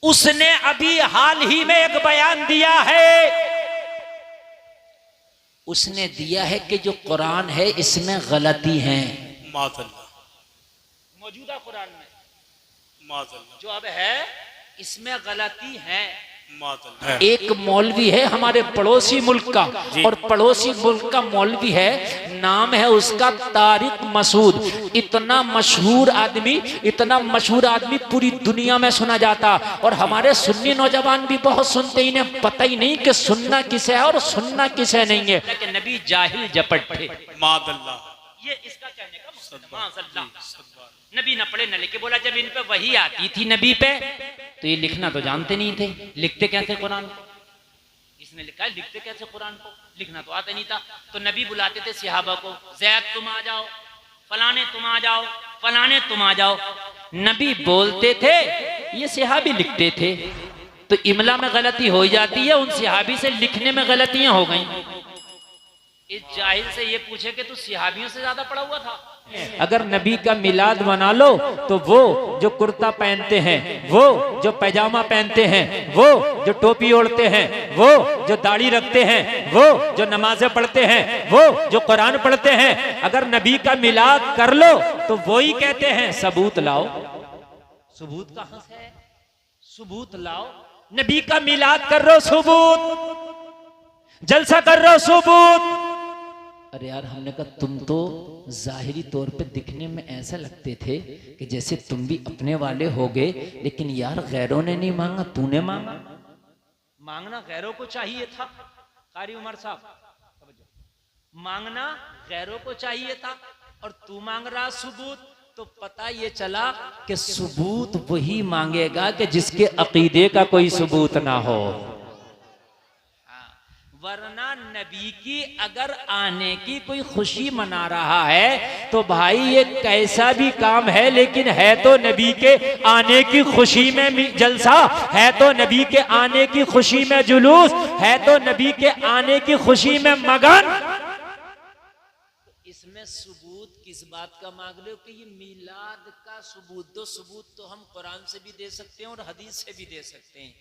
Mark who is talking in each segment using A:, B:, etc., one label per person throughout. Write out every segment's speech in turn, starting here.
A: उसने अभी हाल ही में एक बयान दिया है, उसने दिया है कि जो कुरान है इसमें गलती है। मौजूदा कुरान में जो अब है इसमें गलती है। एक मौलवी है हमारे पड़ोसी मुल्क का, और पड़ोसी मुल्क का मौलवी है, नाम है उसका तारिक मसूद। इतना मशहूर आदमी पूरी दुनिया में सुना जाता, और हमारे सुन्नी नौजवान भी बहुत सुनते, इन्हें पता ही नहीं कि सुनना किसे है और सुनना किसे नहीं है। लेकिन नबी जाहिल जपट थे, ये इसका कहने का मतलब। नबी न पढ़े न लिखे, बोला जब इन पे वही आती थी नबी पे तो ये लिखना तो जानते नहीं थे, लिखते कैसे कुरान को? इसने लिखा है, लिखते कैसे कुरान को? लिखना तो आता नहीं था। तो नबी बुलाते थे सहाबा को, ज़ैद तुम आ जाओ, फलाने तुम आ जाओ, फलाने तुम आ जाओ। नबी बोलते थे, ये सहाबी लिखते थे। तो इमला में गलती हो जाती है, उन सहाबी से लिखने में गलतियां हो गई। इस जाहिल से ये पूछे कि तू सहाबियों से ज्यादा पढ़ा हुआ था? अगर नबी का मिलाद मना लो तो वो जो कुर्ता पहनते हैं, वो जो पैजामा पहनते हैं, वो जो टोपी ओढ़ते हैं, वो जो दाढ़ी रखते हैं, वो जो नमाजें पढ़ते हैं, वो जो कुरान पढ़ते हैं, अगर नबी का मिलाद कर लो तो वो ही कहते हैं सबूत लाओ। सबूत कहां से है? सबूत लाओ। नबी का मिलाद कर रहे हो, सबूत। जलसा कर रहे हो, सबूत। अरे यार, हमने कहा तुम तो जाहिरी तौर पे दिखने में ऐसा लगते थे कि जैसे तुम भी अपने वाले हो गए, लेकिन यार गैरों ने नहीं मांगा, तूने मांगा। मांगना गैरों को चाहिए था। कारी उमर साहब, मांगना गैरों को चाहिए था और तू मांग रहा सबूत। तो पता ये चला कि सबूत वही मांगेगा कि जिसके अकीदे का कोई सबूत ना हो। वरना नबी की अगर आने की कोई खुशी मना रहा है तो भाई ये कैसा भी काम है, लेकिन है तो नबी के आने की खुशी में जलसा, है तो नबी के आने की खुशी में जुलूस, है तो नबी के आने की खुशी में मगन। इसमें सबूत किस बात का मांग रहे हो कि ये मिलाद का सबूत दो? सबूत तो हम कुरान से भी दे सकते हैं और हदीस से भी दे सकते हैं,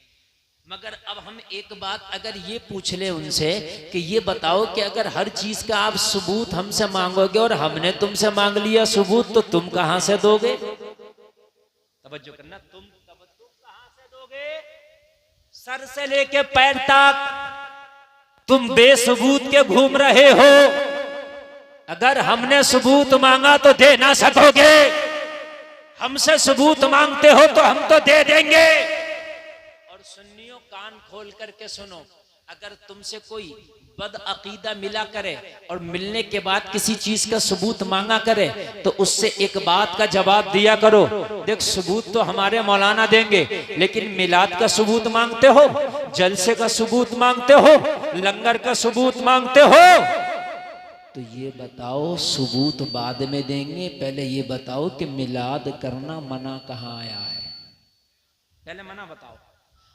A: मगर अब हम एक बात अगर ये पूछ ले उनसे कि ये बताओ कि अगर हर चीज का आप सबूत हमसे मांगोगे और हमने तुमसे मांग लिया सबूत, तो तुम कहां से दोगे? तवज्जो करना, तुम कहां से दोगे? सर से लेके पैर तक तुम बेसबूत के घूम रहे हो। अगर हमने सबूत मांगा तो दे ना सकोगे, हमसे सबूत मांगते हो तो हम तो दे देंगे। सुन्नियों, कान खोल करके सुनो, अगर तुमसे कोई बद अकीदा मिला करे और मिलने के बाद किसी चीज का सबूत मांगा करे तो उससे एक बात का जवाब दिया करो, देख सबूत तो हमारे मौलाना देंगे, लेकिन मिलाद का सबूत मांगते हो, जलसे का सबूत मांगते हो, लंगर का सबूत मांगते हो, तो ये बताओ सबूत बाद में देंगे, पहले ये बताओ कि मिलाद करना मना कहाँ आया है? पहले मना बताओ,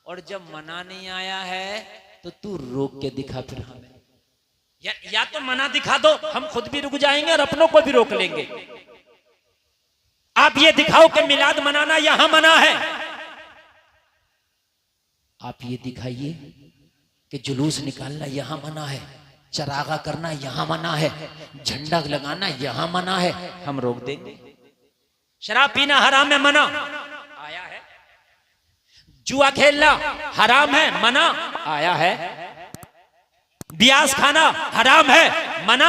A: और जब मना नहीं आया है तो तू रोक के दिखा फिर हमें, या तो मना दिखा दो, हम खुद भी रुक जाएंगे और अपनों को भी रोक लेंगे। आप ये दिखाओ कि मिलाद मनाना यहां मना है। आप ये दिखाइए कि जुलूस निकालना यहां मना है, चरागा करना यहां मना है, झंडा लगाना यहां मना है, हम रोक देंगे। शराब पीना हराम है, मना आया है। जुआ खेलना हराम है, मना आया है। ब्याज खाना हराम है, मना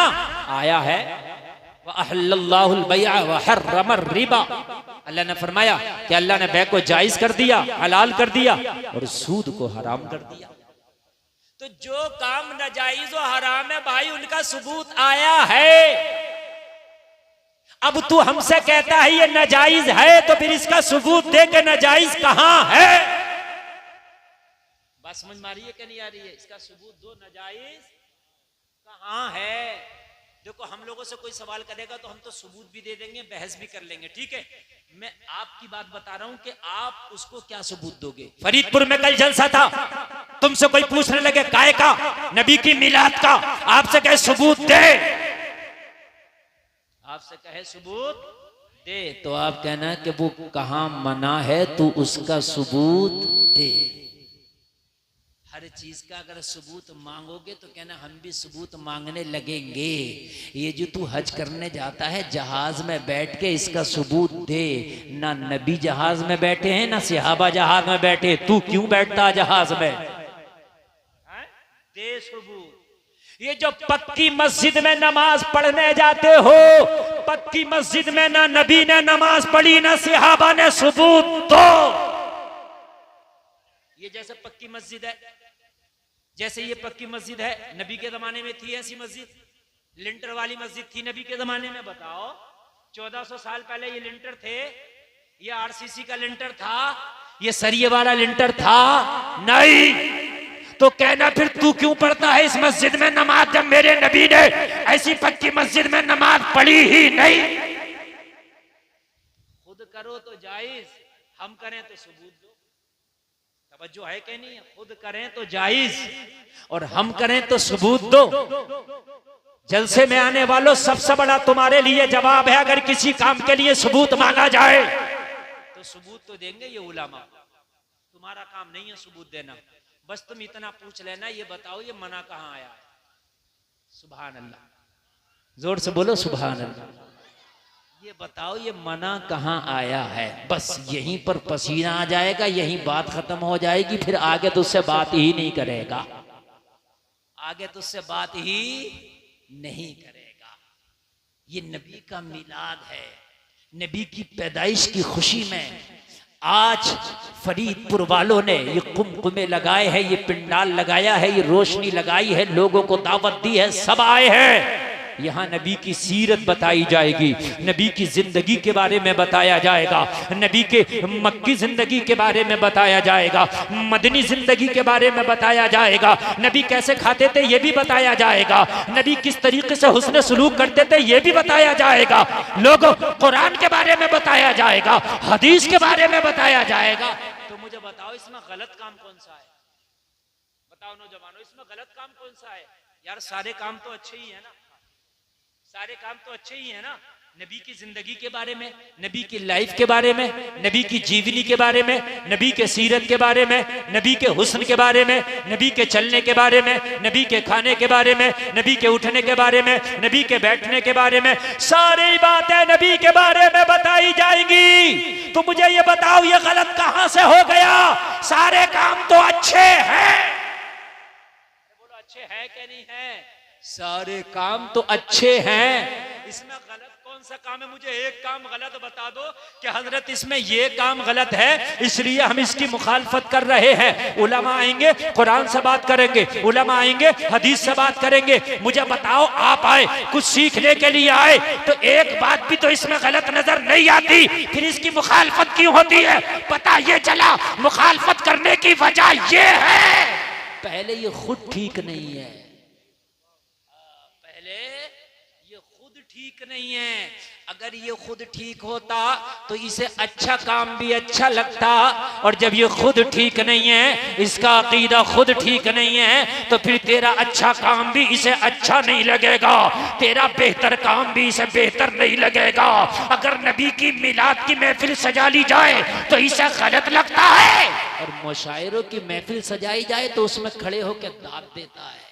A: आया है। वअहल्लल्लाहुल बैअ व हर्रमर रिबा, अल्लाह ने फरमाया कि अल्लाह ने बै को जायज कर दिया, हलाल कर दिया, और सूद को हराम कर दिया। तो जो काम नाजायज और हराम है भाई, उनका सबूत आया है। अब तू हमसे कहता है ये नाजायज है, तो फिर इसका सबूत दे के नाजायज कहां है? बात समझ में आ रही है कि नहीं आ रही है? इसका सबूत दो, नाजायज कहां है? देखो, हम लोगों से कोई सवाल करेगा तो हम तो सबूत भी दे देंगे, बहस भी कर लेंगे, ठीक है। मैं आपकी बात बता रहा हूं कि आप उसको क्या सबूत दोगे। फरीदपुर में कल जलसा था, तुमसे कोई पूछने लगे काय का, नबी की मिलाद का, आपसे कहे सबूत दे, आपसे कहे सबूत दे तो आप कहना कि वो कहाँ मना है, तू उसका सबूत दे। हर चीज का अगर सबूत मांगोगे तो कहना हम भी सबूत मांगने लगेंगे। ये जो तू हज करने जाता है जहाज में बैठ के, इसका सबूत दे। ना नबी जहाज में बैठे हैं ना सहाबा जहाज में बैठे, तू क्यों बैठता जहाज में? दे सबूत। ये जो पक्की मस्जिद में नमाज पढ़ने जाते हो, पक्की मस्जिद में ना नबी ने नमाज पढ़ी ना सहाबा ने, सबूत दो। ये जैसे पक्की मस्जिद है, जैसे ये पक्की मस्जिद है, नबी के जमाने में थी ऐसी मस्जिद? लिंटर वाली मस्जिद थी नबी के जमाने में? बताओ। 1400 साल पहले ये लिंटर थे? ये आरसीसी का लिंटर था? ये सरिये वाला लिंटर था? नहीं। तो कहना फिर तू क्यों पढ़ता है इस मस्जिद में नमाज, जब मेरे नबी ने ऐसी पक्की मस्जिद में नमाज पढ़ी ही नहीं? खुद करो तो जायज, हम करें तो सबूत दो। तवज्जो है कि नहीं? खुद करें तो जायज और हम करें तो सबूत दो। जलसे में आने वालों, सबसे बड़ा तुम्हारे लिए जवाब है, अगर किसी काम के लिए सबूत मांगा जाए तो सबूत तो देंगे ये उलमा। तुम्हारा काम नहीं है सबूत देना, बस तुम इतना पूछ लेना, ये बताओ ये मना कहाँ आया है? सुभान अल्लाह, जोर से बोलो सुभान अल्लाह। ये बताओ ये मना कहाँ आया है? बस यहीं पर पसीना आ जाएगा, यहीं बात खत्म हो जाएगी, फिर आगे तो उससे बात ही नहीं करेगा, आगे तो उससे बात ही नहीं करेगा। ये नबी का मिलाद है, नबी की पैदाइश की खुशी में आज फरीदपुर वालों ने ये कुमकुमे लगाए हैं, ये पिंडाल लगाया है, ये रोशनी लगाई है, लोगों को दावत दी है, सब आए हैं। यहाँ नबी की सीरत बताई जाएगी, नबी की जिंदगी के बारे में बताया जाएगा, नबी के मक्की जिंदगी के बारे में बताया जाएगा, मदनी जिंदगी के बारे में बताया जाएगा, नबी कैसे खाते थे ये भी बताया जाएगा, नबी किस तरीके से हुस्न सलूक करते थे ये भी बताया जाएगा, लोगों कुरान के बारे में बताया जाएगा, हदीस के बारे में बताया जाएगा। तो मुझे बताओ इसमें गलत काम कौन सा है? बताओ नौजवानों, इसमें गलत काम कौन सा है? यार सारे काम तो अच्छे ही है ना, सारे काम तो अच्छे ही है ना। नबी की जिंदगी के बारे में, नबी की लाइफ के बारे में, नबी की जीवनी के बारे में, नबी के सीरत के बारे में, नबी के हुस्न के बारे में, नबी के चलने के बारे में, नबी के खाने के बारे में, नबी के उठने के बारे में, नबी के बैठने के बारे में, सारी बातें नबी के बारे में बताई जाएंगी। तो मुझे ये बताओ ये गलत कहां से हो गया? सारे काम तो अच्छे हैं, बोलो अच्छे है कि नहीं है? सारे काम तो अच्छे हैं, इसमें गलत कौन सा काम है? मुझे एक काम गलत बता दो कि हजरत इसमें ये काम गलत है इसलिए हम इसकी मुखालफत कर रहे हैं। उलमा आएंगे कुरान से बात करेंगे, उलमा आएंगे हदीस से बात करेंगे। मुझे बताओ आप आए कुछ सीखने के लिए आए तो एक बात भी तो इसमें गलत नजर नहीं आती, फिर इसकी मुखालफत क्यों होती है? पता ये चला मुखालफत करने की वजह ये है पहले ये खुद ठीक नहीं है, ठीक नहीं है। अगर ये खुद ठीक होता तो इसे अच्छा काम भी अच्छा लगता, और जब ये खुद ठीक नहीं है, इसका अकीदा खुद ठीक नहीं है, तो फिर तेरा अच्छा काम भी इसे अच्छा नहीं लगेगा, तेरा बेहतर काम भी इसे बेहतर नहीं लगेगा। अगर नबी की मिलाद की महफिल सजा ली जाए तो इसे गलत लगता है, और मुशायरों की महफिल सजाई जाए तो उसमें खड़े होकर दाद देता है।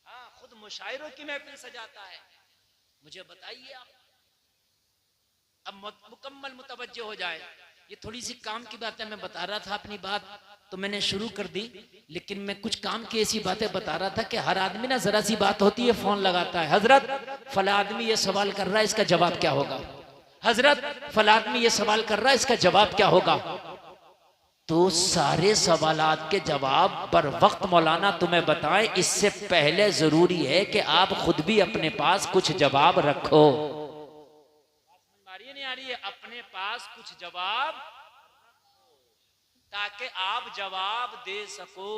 A: हाँ, खुद मुशायरों की महफिल सजाता है। मुझे बताइए आप, अब मुकम्मल मुतवज्जो हो जाए। ये थोड़ी सी काम की बातें मैं बता रहा था, अपनी बात तो मैंने शुरू कर दी, लेकिन मैं कुछ काम की ऐसी बातें बता रहा था कि हर आदमी ना जरा सी बात होती है फोन लगाता है, हजरत फला आदमी ये सवाल कर रहा है इसका जवाब क्या होगा, हजरत फला आदमी ये सवाल कर रहा है इसका जवाब क्या होगा। तो सारे सवालात के जवाब बर वक्त मौलाना तुम्हें बताएं, इससे पहले जरूरी है कि आप खुद भी अपने पास कुछ जवाब रखो। नहीं आ रही है? अपने पास कुछ जवाब, ताकि आप जवाब दे सको।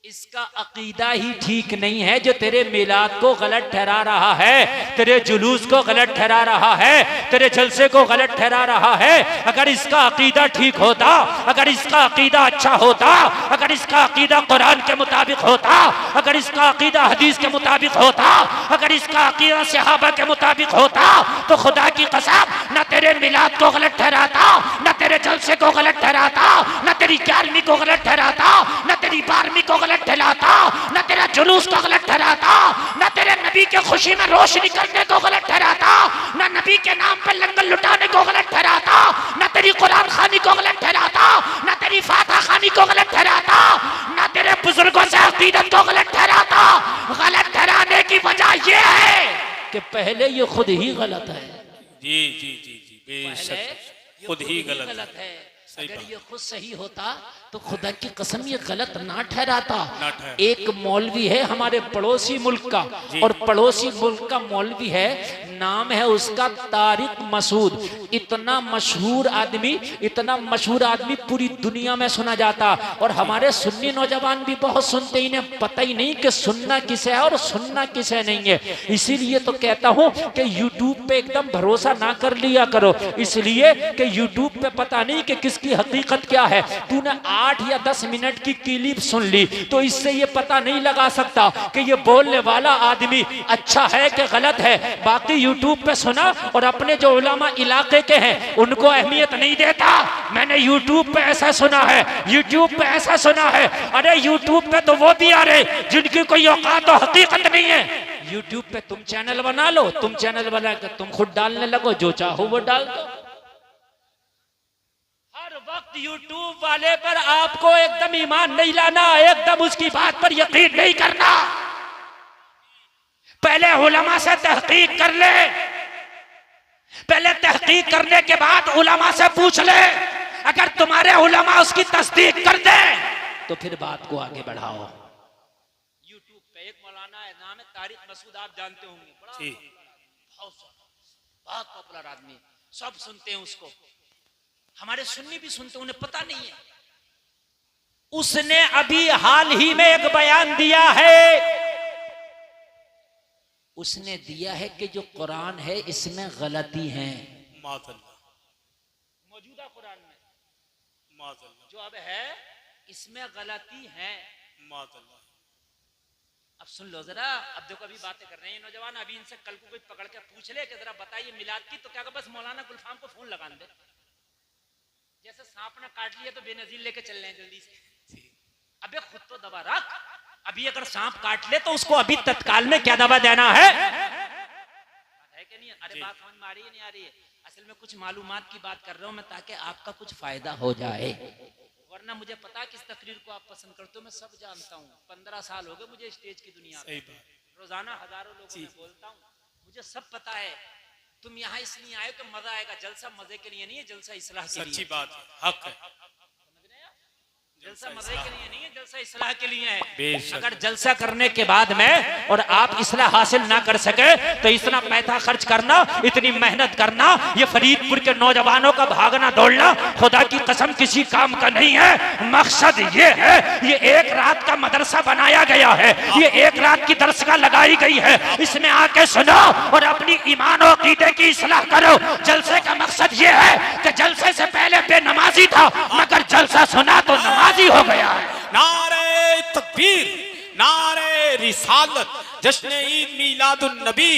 A: इसका अकीदा ही ठीक नहीं है जो तेरे मिलाद को गलत ठहरा रहा है, तेरे जुलूस को गलत ठहरा रहा है, तेरे जलसे को गलत ठहरा रहा है। अगर इसका अकीदा ठीक होता, अगर इसका अकीदा अच्छा होता, अगर इसका अकीदा कुरान के मुताबिक होता, अगर इसका अकीदा हदीस के मुताबिक होता, अगर इसका अकीदा सहाबा के मुताबिक होता, तो खुदा की कसम न तेरे मिलाद को गलत ठहराता, न तेरे जलसे को गलत ठहराता, न तेरी 11वीं को गलत ठहराता, न तेरी 12वीं को गलत ठहराता, न तेरा जुलूस को गलत ठहराता, न तेरे नबी के खुशी में रोशनी करने को गलत ठहराता, न नबी के नाम पर लंगर लुटाने को गलत ठहराता, न तेरी कुरान खानी को गलत ठहराता, न तेरी फातिहा खानी को गलत ठहराता, न तेरे बुजुर्गों से अकीदत को गलत ठहराता। गलत ठहराने की वजह यह है कि पहले ये खुद ही गलत है।
B: जी जी जी जी बेशक खुद ही गलत है।
A: अगर ये खुद सही होता तो खुदा की कसम ये गलत ना ठहराता। एक मौलवी है हमारे पड़ोसी मुल्क का, और पड़ोसी मुल्क का मौलवी है, नाम है उसका तारिक मसूद। इतना मशहूर आदमी, इतना मशहूर आदमी पूरी दुनिया में सुना जाता, और हमारे सुन्नी नौजवान भी बहुत सुनते, इन्हें पता ही नहीं कि सुनना किसे है और सुनना किसे नहीं है। इसीलिए तो कहता हूं कि यूट्यूब पे एकदम भरोसा ना कर लिया करो, इसलिए कि यूट्यूब पे पता नहीं कि किसकी हकीकत क्या है। तूने 8 या 10 मिनट की क्लिप सुन ली तो इससे ये पता नहीं लगा सकता कि ये बोलने वाला आदमी अच्छा है कि गलत है। बाकी यूट्यूब पे सुना और अपने जो उलमा इलाके के हैं उनको अहमियत नहीं देता। मैंने यूट्यूब पे ऐसा सुना है, यूट्यूब पे ऐसा सुना है। अरे यूट्यूब पे तो वो भी आ रहे जिनकी कोई औकात और हकीकत नहीं है। यूट्यूब पे तुम चैनल बना लो, तुम चैनल बना कर तुम खुद डालने लगो, जो चाहो वो डाल दो। वक्त यूट्यूब वाले पर आपको एकदम ईमान नहीं लाना, एकदम उसकी बात पर यकीन नहीं करना। पहले उलमा से तहकीक कर ले, पहले तहकीक करने के बाद उलमा से पूछ ले। अगर तुम्हारे उलमा उसकी तस्दीक कर दे तो फिर बात को आगे बढ़ाओ। यूट्यूब पे एक मौलाना है, नाम है तारिक मसूद, आप जानते होंगे, बड़ा बहुत पॉपुलर आदमी, सब सुनते हैं उसको, हमारे सुन्नी भी सुनते, उन्हें पता नहीं है। उसने अभी हाल ही में एक बयान दिया है, उसने दिया है कि जो कुरान है इसमें गलती है, मौजूदा कुरान में जो अब है इसमें गलती है। अब सुन लो जरा, अब देखो अभी बातें कर रहे हैं नौजवान, अभी इनसे कल को कोई पकड़ के पूछ ले कि जरा बताइए मिलाद की, तो क्या बस मौलाना गुलफाम को फोन लगा दे, जैसे सांप ने काट लिया तो बेनजीर लेके चल रहे हैं जल्दी से। अबे खुद तो दवा रख, अभी अगर सांप काट ले तो उसको अभी तत्काल में क्या दवा देना है कि नहीं? अरे बात समझ में आ रही है नहीं आ रही है? असल में कुछ मालूमात की बात कर रहा हूं मैं ताकि आपका कुछ फायदा हो जाए, वरना मुझे पता किस तकरीर को आप पसंद करते हो, मैं सब जानता हूँ। 15 साल हो गए मुझे स्टेज की दुनिया में, रोजाना हजारों लोगों से बोलता हूँ, मुझे सब पता है। तुम यहाँ इसलिए आए कि मजा आएगा, जलसा मजे के लिए नहीं है, जलसा इस्लाह के लिए।
B: सच्ची बात है, हक है।
A: जलसा मजे के लिए नहीं है, जलसा इस्लाह के लिए है। अगर जलसा करने के बाद में और आप इस्लाह हासिल ना कर सके तो इतना पैसा खर्च करना, इतनी मेहनत करना, ये फरीदपुर के नौजवानों का भागना दौड़ना खुदा की कसम किसी काम का नहीं है। मकसद ये है, ये एक रात का मदरसा बनाया गया है, ये एक रात की दरसगाह लगाई गई है, इसमें आके सुनो और अपनी ईमान और अकीदे की इस्लाह करो। जलसे का मकसद ये है कि जलसे से पहले बेनमाजी था, मगर जलसा सुना तो नमाजी हो गया है।
B: नारे तकबीर, नारे रिसालत, जश्न ईद मिलादुन नबी,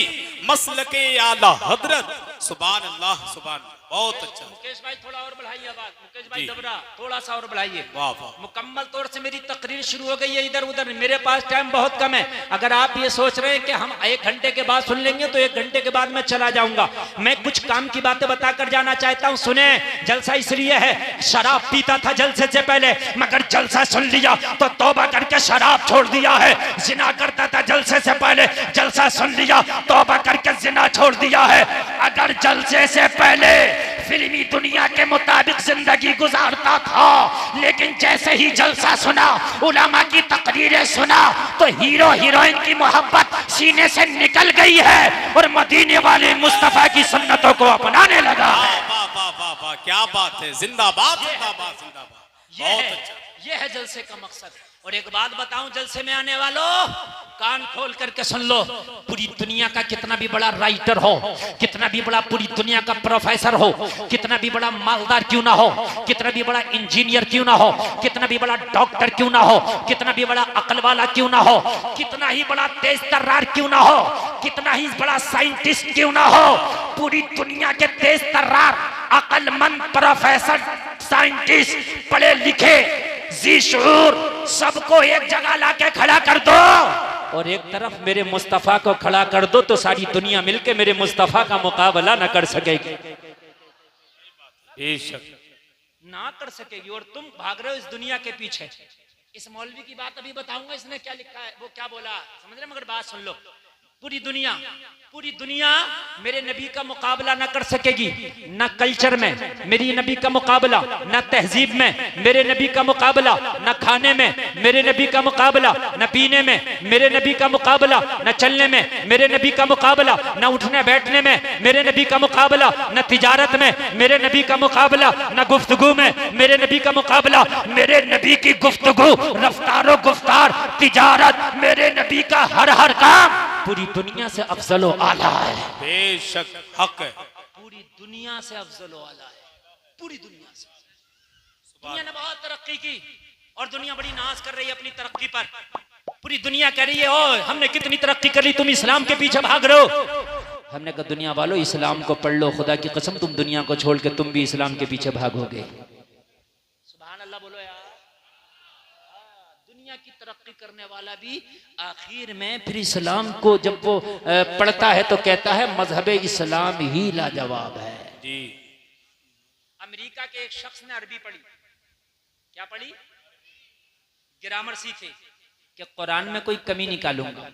B: मसलके आला हजरत, सुभान अल्लाह सुभान अल्लाह। बहुत अच्छा
A: मुकेश भाई, थोड़ा और बढ़ाइए आवाज, मुकेश भाई दबरा थोड़ा सा और बढ़ाइए।
B: वाह वाह,
A: मुकम्मल तौर से मेरी तकरीर शुरू हो गई है, इधर उधर मेरे पास टाइम बहुत कम है। अगर आप ये सोच रहे हैं कि हम 1 घंटे के बाद सुन लेंगे तो 1 घंटे के बाद मैं चला जाऊंगा। मैं कुछ काम की बातें बताकर जाना चाहता हूँ। सुने, जलसा इसलिए है, शराब पीता था जलसे से पहले, मगर जलसा सुन लिया तो तौबा करके शराब छोड़ दिया है। जिना करता था जलसे से पहले, जलसा सुन लिया तौबा करके जिना छोड़ दिया है। अगर जलसे से पहले फिल्मी दुनिया के मुताबिक जिंदगी गुजारता था, लेकिन जैसे ही जलसा सुना, उलमा की तकरीरें सुना, तो हीरो हीरोइन की मोहब्बत सीने से निकल गई है और मदीने वाले मुस्तफा की सुन्नतों को अपनाने लगा।
B: वाह वाह वाह वाह, क्या बात है, जिंदाबाद जिंदाबाद जिंदाबाद। बहुत अच्छा।
A: ये है जलसे का मकसद। और एक बात बताऊं जलसे में आने वालों, कान खोल करके सुन लो। पूरी दुनिया का कितना भी बड़ा राइटर हो, कितना भी बड़ा पूरी दुनिया का प्रोफेसर हो, कितना भी बड़ा मालदार क्यों ना हो, कितना भी बड़ा इंजीनियर क्यों ना हो, कितना भी बड़ा डॉक्टर क्यों ना हो, कितना भी बड़ा अकल वाला क्यों ना हो, कितना ही बड़ा तेज तर्रार क्यों ना हो, कितना ही बड़ा साइंटिस्ट क्यों ना हो, पूरी दुनिया के तेज तर्रार, अकलमंद, प्रोफेसर, साइंटिस्ट, पढ़े लिखे, जी शऊर, सबको एक जगह लाके खड़ा कर दो और एक तरफ मेरे मुस्तफा को खड़ा कर दो, तो सारी दुनिया मिलके मेरे मुस्तफा का मुकाबला न कर सकेगी,
B: बेशक
A: ना कर सकेगी। और तुम भाग रहे हो इस दुनिया के पीछे। इस मौलवी की बात अभी बताऊंगा, इसने क्या लिखा है, वो क्या बोला समझ रहे, मगर बात सुन लो। पूरी दुनिया मेरे नबी का मुकाबला ना कर सकेगी, ना कल्चर में मेरी नबी का मुकाबला, ना तहजीब में मेरे नबी का मुकाबला, ना खाने में मेरे नबी का मुकाबला, ना पीने में मेरे नबी का मुकाबला, ना चलने में मेरे नबी का मुकाबला, ना उठने बैठने में मेरे नबी का मुकाबला, ना तिजारत में मेरे नबी का मुकाबला, ना गुफ्तगू में मेरे नबी का मुकाबला। मेरे नबी की गुफ्तगू, रफ्तारो गुफ्तार, तिजारत, मेरे नबी का हर काम पूरी दुनिया से अफजल व आला है।
B: बेशक हक है।
A: पूरी दुनिया से अफजल व आला है, पूरी दुनिया से। दुनिया ने बहुत तरक्की की और दुनिया बड़ी नाज कर रही है अपनी तरक्की पर। पूरी दुनिया कह रही है ओ हमने कितनी तरक्की कर ली, तुम इस्लाम के पीछे भाग रहे हो। हमने कहा दुनिया वालों इस्लाम को पढ़ लो, खुदा की कसम तुम दुनिया को छोड़ के तुम भी इस्लाम के पीछे भागोगे। सुभान अल्लाह बोलो यार। दुनिया की तरक्की करने वाला भी आखिर में फिर इस्लाम को जब वो पढ़ता है तो कहता है मजहब इस्लाम ही लाजवाब है
B: जी।
A: अमेरिका के एक शख्स ने अरबी पढ़ी, क्या पढ़ी, ग्रामर सीखे कि कुरान में कोई कमी निकालूंगा।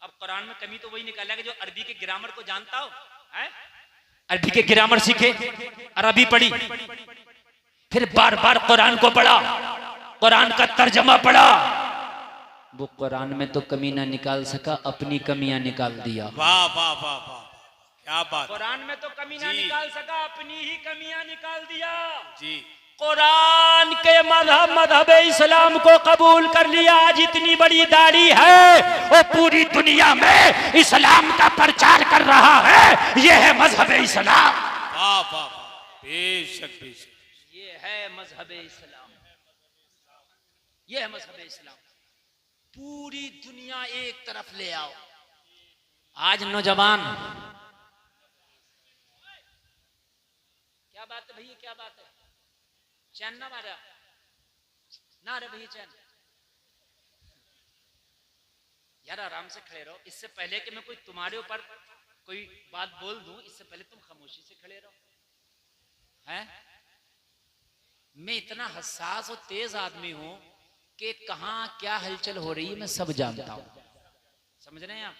A: अब कुरान में कमी तो वही निकालेगा जो अरबी के ग्रामर को जानता हो, है? अरबी के ग्रामर सीखे, अरबी पढ़ी, फिर बार बार कुरान को पढ़ा, कुरान का तर्जमा पढ़ा। वो कुरान में तो कमी ना निकाल सका, अपनी कमियां निकाल दिया।
B: वाह वाह वाह वाह, क्या बात।
A: कुरान में तो कमी ना निकाल सका, अपनी ही कमियां निकाल दिया
B: जी।
A: कुरान के मजहब इस्लाम को कबूल कर लिया। आज इतनी बड़ी दाढ़ी है वो पूरी दुनिया में इस्लाम का प्रचार कर रहा है। ये है मजहब इस्लाम।
B: वाह वाह वाह, बेशक बेशक,
A: ये है मजहब इस्लाम, ये है मजहब इस्लाम। पूरी दुनिया एक तरफ ले आओ। आज नौजवान, क्या बात है भैया, क्या बात है, चैन ना मारा ना रे भैया, चैन यार आराम से खड़े रहो। इससे पहले कि मैं कोई तुम्हारे ऊपर कोई बात बोल दूं, इससे पहले तुम खामोशी से खड़े रहो। हैं? मैं इतना हसास और तेज आदमी हूं कि कहां क्या हलचल हो रही है मैं सब जानता हूं, समझ रहे हैं आप।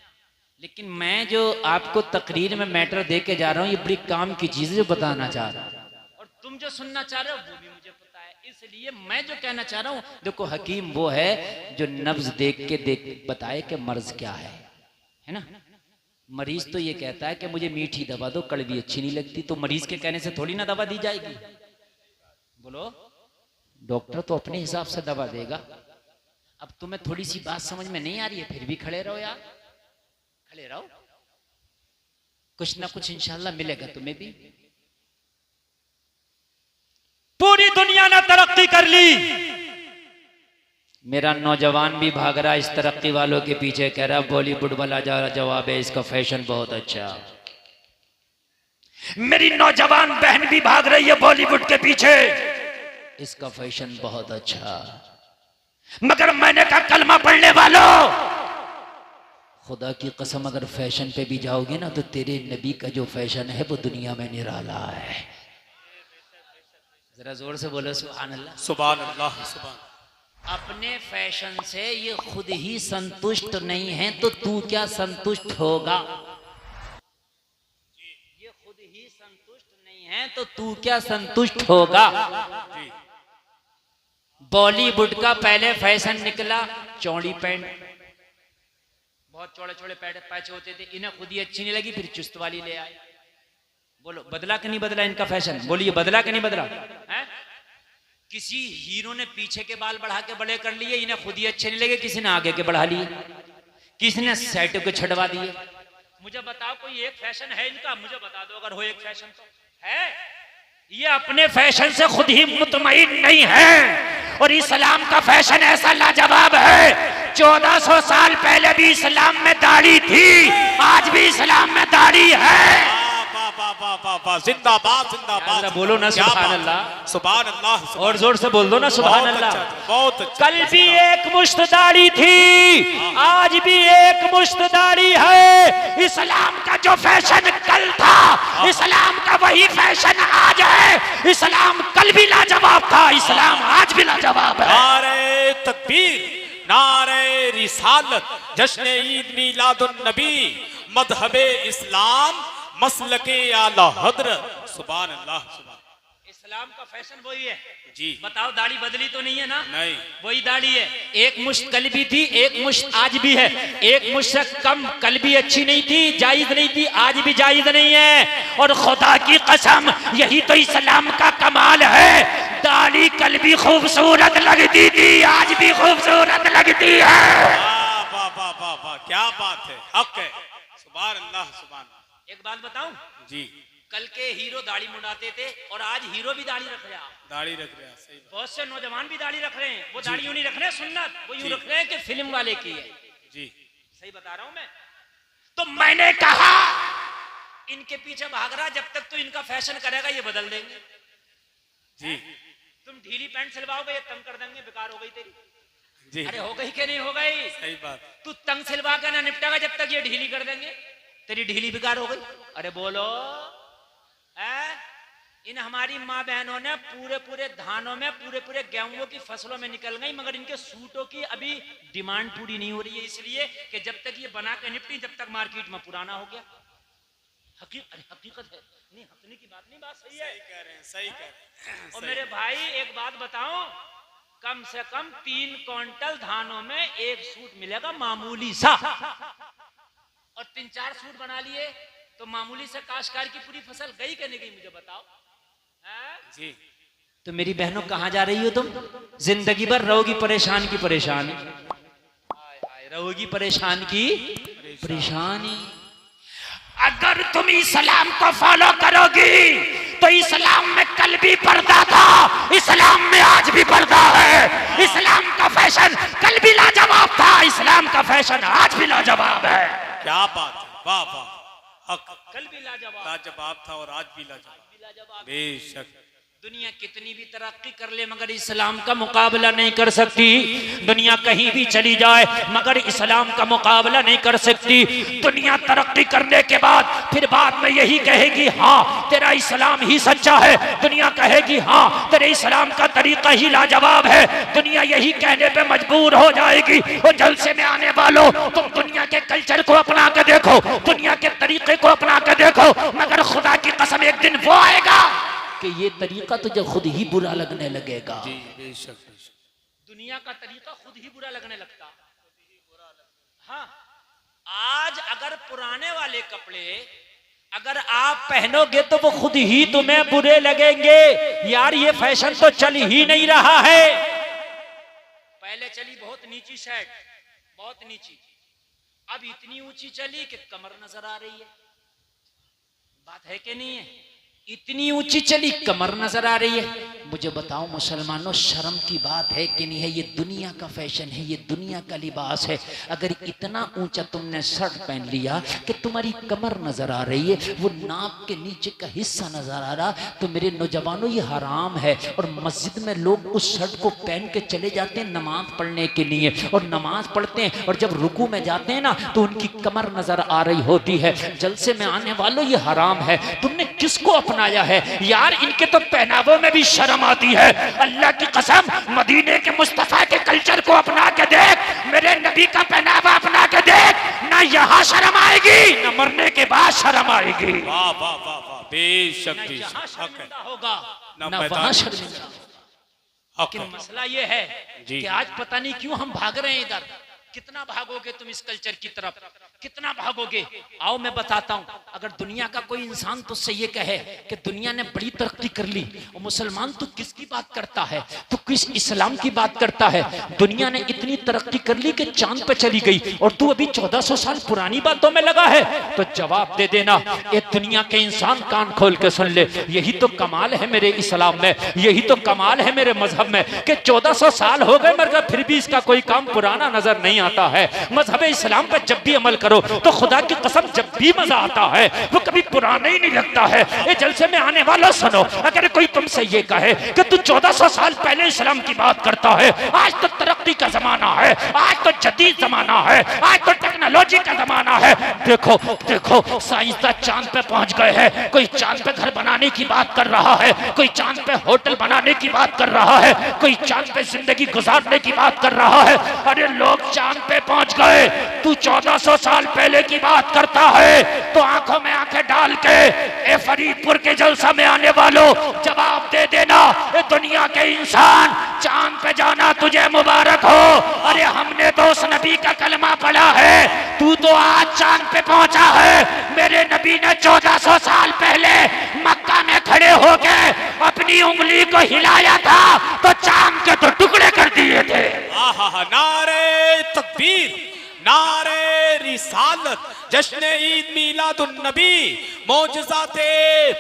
A: लेकिन मैं जो आपको तकरीर में मैटर दे के जा रहा हूं, ये बड़ी काम की चीज जो बताना चाह रहा हूं, और तुम जो सुनना चाह रहे हो वो भी मुझे पता है। इसलिए मैं जो कहना चाह रहा हूं, देखो हकीम वो है जो नब्ज देख के बताए कि मर्ज क्या है ना। मरीज तो ये कहता है कि मुझे मीठी दवा दो, कड़वी अच्छी नहीं लगती, तो मरीज के कहने से थोड़ी ना दवा दी जाएगी। बोलो, डॉक्टर तो अपने हिसाब से दवा देगा। अब तुम्हें थोड़ी सी बात समझ में नहीं आ रही है, फिर भी खड़े रहो यार, खड़े रहो, कुछ ना कुछ इंशाल्लाह मिलेगा तुम्हें भी। पूरी दुनिया ने तरक्की कर ली, मेरा नौजवान भी भाग रहा इस तरक्की वालों के पीछे, कह रहा बॉलीवुड वाला जवाब है, इसका फैशन बहुत अच्छा। मेरी नौजवान बहन भी भाग रही है बॉलीवुड के पीछे, इसका फैशन बहुत अच्छा। मगर मैंने कहा कलमा पढ़ने वालों, खुदा की कसम अगर फैशन पे भी जाओगे ना तो तेरे नबी का जो फैशन है वो दुनिया में निराला है। जरा जोर से बोलो सुभान अल्लाह।
B: सुभान अल्लाह, सुभान।
A: अपने फैशन से ये खुद ही संतुष्ट नहीं है तो तू क्या संतुष्ट होगा। ये खुद ही संतुष्ट नहीं है तो तू क्या संतुष्ट होगा। बॉलीवुड का पहले फैशन निकला चौड़ी पैंट, बहुत चौड़े चौड़े पैच होते थे, इन्हें खुद ही अच्छी नहीं लगी, फिर चुस्त वाली ले आए। बोलो बदला कि नहीं बदला इनका फैशन, बोलिए बदला कि नहीं बदला है? किसी हीरो ने पीछे के बाल बढ़ा के बड़े कर लिए, इन्हें खुद ही अच्छे नहीं लगे, किसी ने आगे के बढ़ा लिए, किसी ने सेट के छड़वा दिए। मुझे बताओ कोई एक फैशन है इनका? मुझे बता दो अगर हो एक फैशन तो है। ये अपने फैशन से खुद ही मुतमईन नहीं है। और इस्लाम का फैशन ऐसा लाजवाब है, 1400 साल पहले भी इस्लाम में दाढ़ी थी, आज भी इस्लाम में दाढ़ी है।
B: जिंदाबाद जिंदाबाद।
A: बोलो ना सुभान अल्लाह,
B: सुभान अल्लाह,
A: और जोर से बोल दो ना सुभान अल्लाह।
B: बहुत अच्छा।
A: कल भी एक मुश्त दाढ़ी थी, आज भी एक मुश्त दाढ़ी है। इस्लाम का जो फैशन कल था, इस्लाम का वही फैशन आज है। इस्लाम कल भी लाजवाब था, इस्लाम आज भी लाजवाब है।
B: नारे तकबीर, नारे रिसालत, जश्न ईद मिलादुन नबी, मजहबे इस्लाम, मसलके आला हजरत। सुभान अल्लाह, सुभान।
A: इस्लाम का फैशन वही है
B: जी।
A: बताओ दाढ़ी बदली तो नहीं है ना?
B: नहीं,
A: वही दाढ़ी है। एक मुश्त कल भी थी, एक मुश्त आज भी है। एक मुश्त से कम कल भी अच्छी नहीं थी, जायज नहीं थी, आज भी जायज नहीं है। और खुदा की कसम यही तो इस्लाम का कमाल है। दाढ़ी कल भी खूबसूरत लगती थी, आज भी खूबसूरत लगती है।
B: वाह वाह वाह वाह वाह, क्या बात है, हक है। सुभान अल्लाह, सुभान।
A: एक बात बताऊं
B: जी,
A: कल के हीरो दाढ़ी मुंडाते थे और आज हीरो भी दाढ़ी रख रहे हैं।
B: दाढ़ी रख रहे हैं, सही बात।
A: बहुत से नौजवान भी दाढ़ी रख रहे हैं। वो दाढ़ी यूं नहीं रख रहे हैं सुन्नत, वो यूं रख रहे हैं कि फिल्म वाले की है।
B: जी,
A: सही बता रहा हूं मैं। तो मैंने कहा इनके पीछे भाग रहा, जब तक तो इनका फैशन करेगा ये बदल देंगे।
B: जी,
A: तुम ढीली पैंट सिलवाओगे ये तंग कर देंगे, बेकार हो गई तेरी।
B: जी,
A: अरे हो गई कि नहीं हो गई?
B: सही बात।
A: तू तंग सिलवा के ना निपटेगा जब तक ये ढीली कर देंगे, तेरी ढीली बेकार हो गई। अरे बोलो इन हमारी माँ बहनों ने पूरे पूरे धानों में, पूरे पूरे गेहूं की फसलों में निकल गई, मगर इनके सूटों की अभी डिमांड पूरी नहीं हो रही है, इसलिए कि जब तक ये बना के निपटी जब तक मार्केट में पुराना हो गया। हकीकत है, नहीं हकनी की बात नहीं, बात सही है।
B: सही कह रहे हैं, सही कह रहे हैं।
A: और मेरे भाई एक बात बताऊं, कम से कम 3 क्विंटल धानों में एक सूट मिलेगा मामूली सा, और 3-4 सूट बना लिए तो मामूली से काश्तकार की पूरी फसल गई कि नहीं गई? मुझे बताओ।
B: जी,
A: तो मेरी बहनों कहां जा रही हो तुम? जिंदगी भर रहोगी परेशान की परेशानी, रहोगी परेशान की परेशानी। अगर तुम इस्लाम को फॉलो करोगी तो इस्लाम में कल भी पर्दा था, इस्लाम में आज भी पर्दा है। इस्लाम का फैशन कल भी लाजवाब था, इस्लाम का फैशन आज भी लाजवाब है।
B: क्या बात है, वाह वाह, हक।
A: कल भी
B: लाजवाब था और आज भी लाजवाब। बेशक।
A: दुनिया कितनी भी तरक्की कर ले मगर इस्लाम का मुकाबला नहीं कर सकती। दुनिया कहीं भी चली जाए मगर इस्लाम का मुकाबला नहीं कर सकती। दुनिया तरक्की करने के बाद फिर बाद में यही कहेगी हाँ तेरा इस्लाम ही सच्चा है, दुनिया कहेगी हाँ तेरे इस्लाम का तरीका ही लाजवाब है। दुनिया यही कहने पे मजबूर हो जाएगी। और जलसे में आने वालों तुम दुनिया के कल्चर को अपना के देखो, दुनिया के तरीके को अपना के देखो, मगर खुदा की कसम एक दिन वो आएगा कि ये तरीका तुझे खुद ही बुरा लगने लगेगा।
B: जी, बेशक, बेशक।
A: दुनिया का तरीका खुद ही बुरा लगने लगता। हाँ, आज अगर पुराने वाले कपड़े अगर आप पहनोगे तो वो खुद ही तुम्हें बुरे लगेंगे। यार ये फैशन तो चल ही नहीं रहा है। पहले चली बहुत नीची शर्ट, बहुत नीची, अब इतनी ऊंची चली कि कमर नजर आ रही है। बात है कि नहीं है? इतनी ऊंची चली कमर नजर आ रही है। मुझे बताओ मुसलमानों, शर्म की बात है कि नहीं है? ये दुनिया का फैशन है, ये दुनिया का लिबास है। अगर इतना ऊंचा तुमने शर्ट पहन लिया कि तुम्हारी कमर नजर आ रही है, वो नाक के नीचे का हिस्सा नजर आ रहा, तो मेरे नौजवानों ये हराम है। और मस्जिद में लोग उस शर्ट को पहन के चले जाते हैं नमाज पढ़ने के लिए, और नमाज पढ़ते हैं और जब रुकू में जाते हैं ना तो उनकी कमर नजर आ रही होती है। जलसे में आने वालों ये हराम है। तुमने किसको अपनाया है? यार इनके तो पहनावों में भी शर्म आती है। अल्लाह की कसम, मदीने के मुस्तफा के कल्चर को अपना के देख, मेरे नबी का पहनावा अपना के देख, ना यहाँ शर्म आएगी ना मरने के बाद शर्म आएगी।
B: वाह वाह वाह वाह, बेशक,
A: ना
B: बेशक,
A: यहाँ
B: हक है।
A: शर्मिंदा होगा
B: ना
A: ना वहाँ शर्मिंदा।
B: हक
A: लेकिन
B: है।
A: मसला ये है
B: जी।
A: कि आज पता नहीं क्यों हम भाग रहे हैं इधर। कितना भागोगे तुम इस कल्चर की तरफ? कितना भागोगे? आओ मैं बताता हूं। अगर दुनिया का कोई इंसान तुझसे ये कहे कि दुनिया ने बड़ी तरक्की कर ली, और मुसलमान तू किसकी बात करता है, तू किस इस्लाम की बात करता है? दुनिया ने इतनी तरक्की कर ली कि चांद पे चली गई और तू अभी 1400 साल पुरानी बातों में लगा है। तो जवाब दे देना, ये दुनिया के इंसान कान खोल के सुन ले, यही तो कमाल है मेरे इस्लाम में, यही तो कमाल है मेरे मजहब में कि 1400 साल हो गए मगर फिर भी इसका कोई काम पुराना नजर नहीं आता है। मजहब इस्लाम पर जब भी अमल करो तो खुदा की कसम जब भी मजा आता है वो कभी पुराना ही नहीं लगता है। ये जलसे में आने वाला सुनो, अगर कोई तुमसे ये कहे कि तू 1400 साल पहले इस्लाम की बात करता है, आज तो तरक्की का जमाना है, आज तो जदीद जमाना है, आज तो टेक्नोलॉजी का जमाना है। देखो देखो साइंसदान चांद पे पहुंच गए हैं, कोई चांद पे घर बनाने की बात कर रहा है, कोई चांद पे होटल बनाने की बात कर रहा है, कोई चांद पे जिंदगी गुजारने की बात कर रहा है। अरे लोग चांद पे पहुंच गए, तू 1400 साल पहले की बात करता है। तो आंखों में आंखें डाल के ए फरीदपुर के जलसा में आने वालों जवाब दे देना, ए दुनिया के इंसान, चांद पे जाना तुझे मुबारक हो। अरे हमने तो उस नबी का कलमा पढ़ा है, तू तो आज चांद पे पहुंचा है। मेरे नबी ने 1400 साल पहले मक्का में खड़े होकर अपनी उंगली को हिलाया था तो चांद के तो टुकड़े कर दिए थे।
B: आहा, नारे तकबीर, नारे रिसालत, जश्न ईद मीलादुन नबी, मौजज़ाते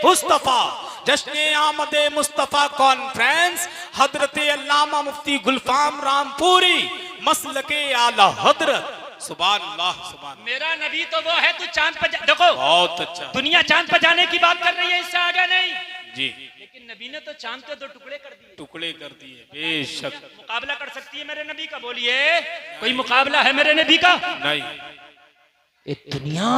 B: मुस्तफा, जश्न आमद मुस्तफा कॉन्फ्रेंस, हजरत अल्लामा मुफ्ती गुलफाम रामपुरी, मसलके आला हजरत। सुभान अल्लाह, सुभान।
A: मेरा नबी तो वो है, तू चांद पर देखो,
B: बहुत अच्छा।
A: दुनिया चांद पर जाने की बात कर रही है, इससे आगे नहीं
B: जी।
A: लेकिन नबी ने तो चांद के 2 टुकड़े कर दिए,
B: टुकड़े कर दिए। बेशक।
A: मुकाबला कर सकती है मेरे नबी का? बोलिए, कोई मुकाबला है मेरे नबी का?
B: नहीं।
A: ये दुनिया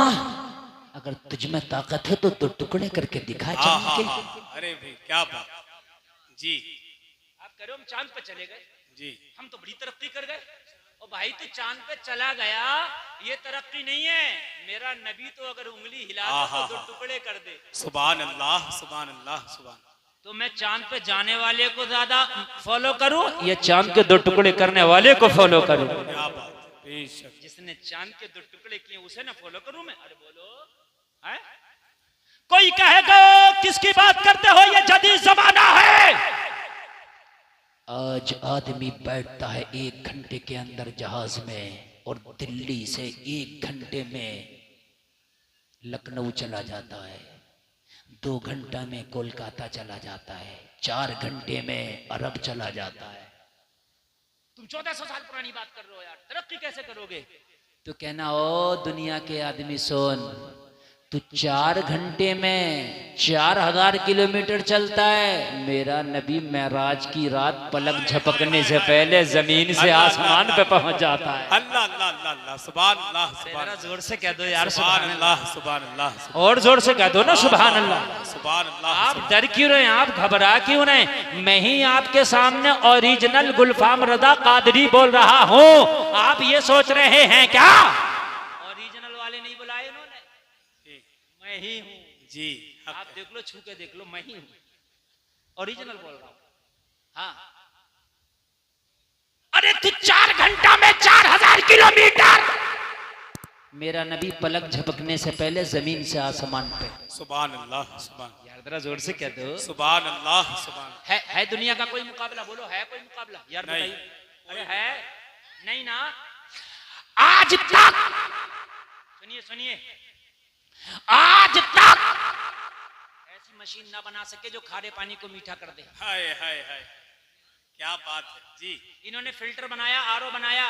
A: अगर तुझ में ताकत है तो 2 टुकड़े करके दिखा चांद के।
B: अरे भाई क्या बात जी।
A: आप कह रहे हो हम चांद पे चले गए
B: जी,
A: हम तो बड़ी तरक्की कर गए। और भाई तू चांद पे चला गया, ये तरक्की नहीं है। मेरा नबी तो अगर उंगली हिला दे तो 2 टुकड़े कर दे।
B: सुभान अल्लाह, सुभान अल्लाह, सुभान।
A: तो मैं चांद पे जाने वाले को ज्यादा फॉलो करूं या चांद के 2 टुकड़े करने वाले को फॉलो करूं?
B: क्या बात, बेशक।
A: जिसने चांद के 2 टुकड़े किए उसे ना फॉलो करूं मैं? अरे बोलो है? कोई कहेगा किसकी बात करते हो, ये जदीद जमाना है। आज आदमी बैठता है 1 घंटे के अंदर जहाज में और दिल्ली से 1 घंटे में लखनऊ चला जाता है, 2 घंटा में कोलकाता चला जाता है, 4 घंटे में अरब चला जाता है। तुम 1400 साल पुरानी बात कर रहे हो यार, तरक्की कैसे करोगे? तो कहना, ओ दुनिया के आदमी सुन, तू 4 घंटे में 4000 किलोमीटर चलता है। मेरा नबी मेराज की रात पलक झपकने से पहले जमीन से आसमान पे पहुंच जाता है।
B: अल्लाह अल्लाह अल्लाह अल्लाह, सुभान अल्लाह, सुभान।
A: जोर से कह दो यार,
B: सुभान अल्लाह, सुभान अल्लाह।
A: और जोर से कह दो ना, सुभान अल्लाह,
B: सुभान अल्लाह।
A: आप डर क्यों रहे? आप घबरा क्यों रहे? मैं ही आपके सामने ओरिजिनल गुलफाम रजा कादरी बोल रहा हूँ। आप ये सोच रहे हैं क्या ओरिजिनल वाले नहीं बुलाए इन्होंने? मैं ही हूँ
B: जी।
A: आप देख लो, छू के देख लो, मैं ही हूँ, ओरिजिनल बोल रहा हूँ। हाँ, अरे तू 4 घंटा में 4000 किलोमीटर। मेरा नबी पलक झपकने से पहले जमीन से आसमान पे।
B: सुभान अल्लाह, सुभान।
A: यार जरा जोर से कह दो,
B: सुभान अल्लाह, सुभान।
A: है दुनिया का कोई मुकाबला? बोलो, है कोई मुकाबला यार?
B: नहीं।
A: बताइए। अरे है नहीं ना? आज तक सुनिए सुनिए, आज तक ऐसी मशीन ना बना सके जो खारे पानी को मीठा कर दे।
B: हाय हाय हाय, क्या बात है जी।
A: इन्होंने फिल्टर बनाया, आरओ बनाया,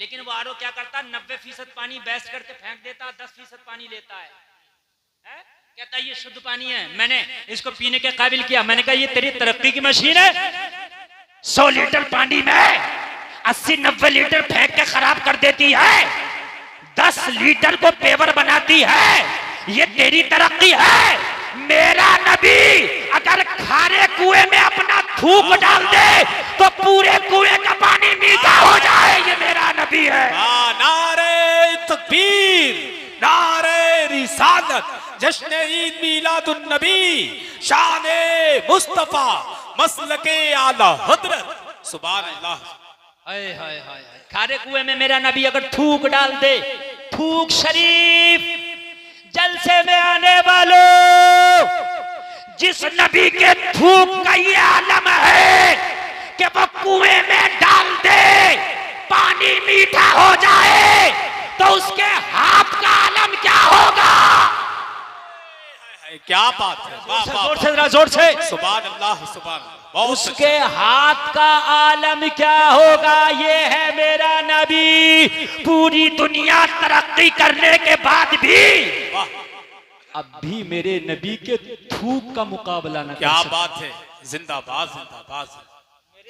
A: लेकिन वो आरओ क्या करता, 90% पानी बेस्ट करके फेंक देता, 10% पानी लेता है? कहता है ये शुद्ध पानी है, मैंने इसको पीने के काबिल किया। मैंने कहा ये तेरी तरक्की की मशीन है। 100 लीटर पानी में 80-90 लीटर फेंक के खराब कर देती है, 10 लीटर को पेवर बनाती है। ये तेरी तरक्की है? मेरा नबी अगर खारे कुएं में अपना थूक डाल दे तो पूरे कुएं का पानी मीठा हो जाए, ये मेरा नबी है।
B: नारे तकबीर, नारे रिसालत, जश्न ईद मीलादुन नबी, शान मुस्तफा, मसलके आला हजरत। सुभान अल्लाह।
A: हाय हाय हाय, खारे कुएं में मेरा नबी अगर थूक डाल दे, थूक शरीफ, जलसे में आने वालों, जिस नबी के थूक का ये आलम है कि वो कुएं में डाल दे, पानी मीठा हो जाए, तो उसके हाथ का आलम क्या होगा?
B: क्या बात है, वाह वाह,
A: जोर से जरा जोर से,
B: सुभान अल्लाह सुभान अल्लाह।
A: उसके हाथ का आलम क्या होगा? ये है मेरा नबी। पूरी दुनिया तरक्की करने के बाद भी अब भी मेरे नबी के थूक का मुकाबला न कर
B: क्या
A: सके।
B: बात है, जिंदाबाद जिंदाबाद,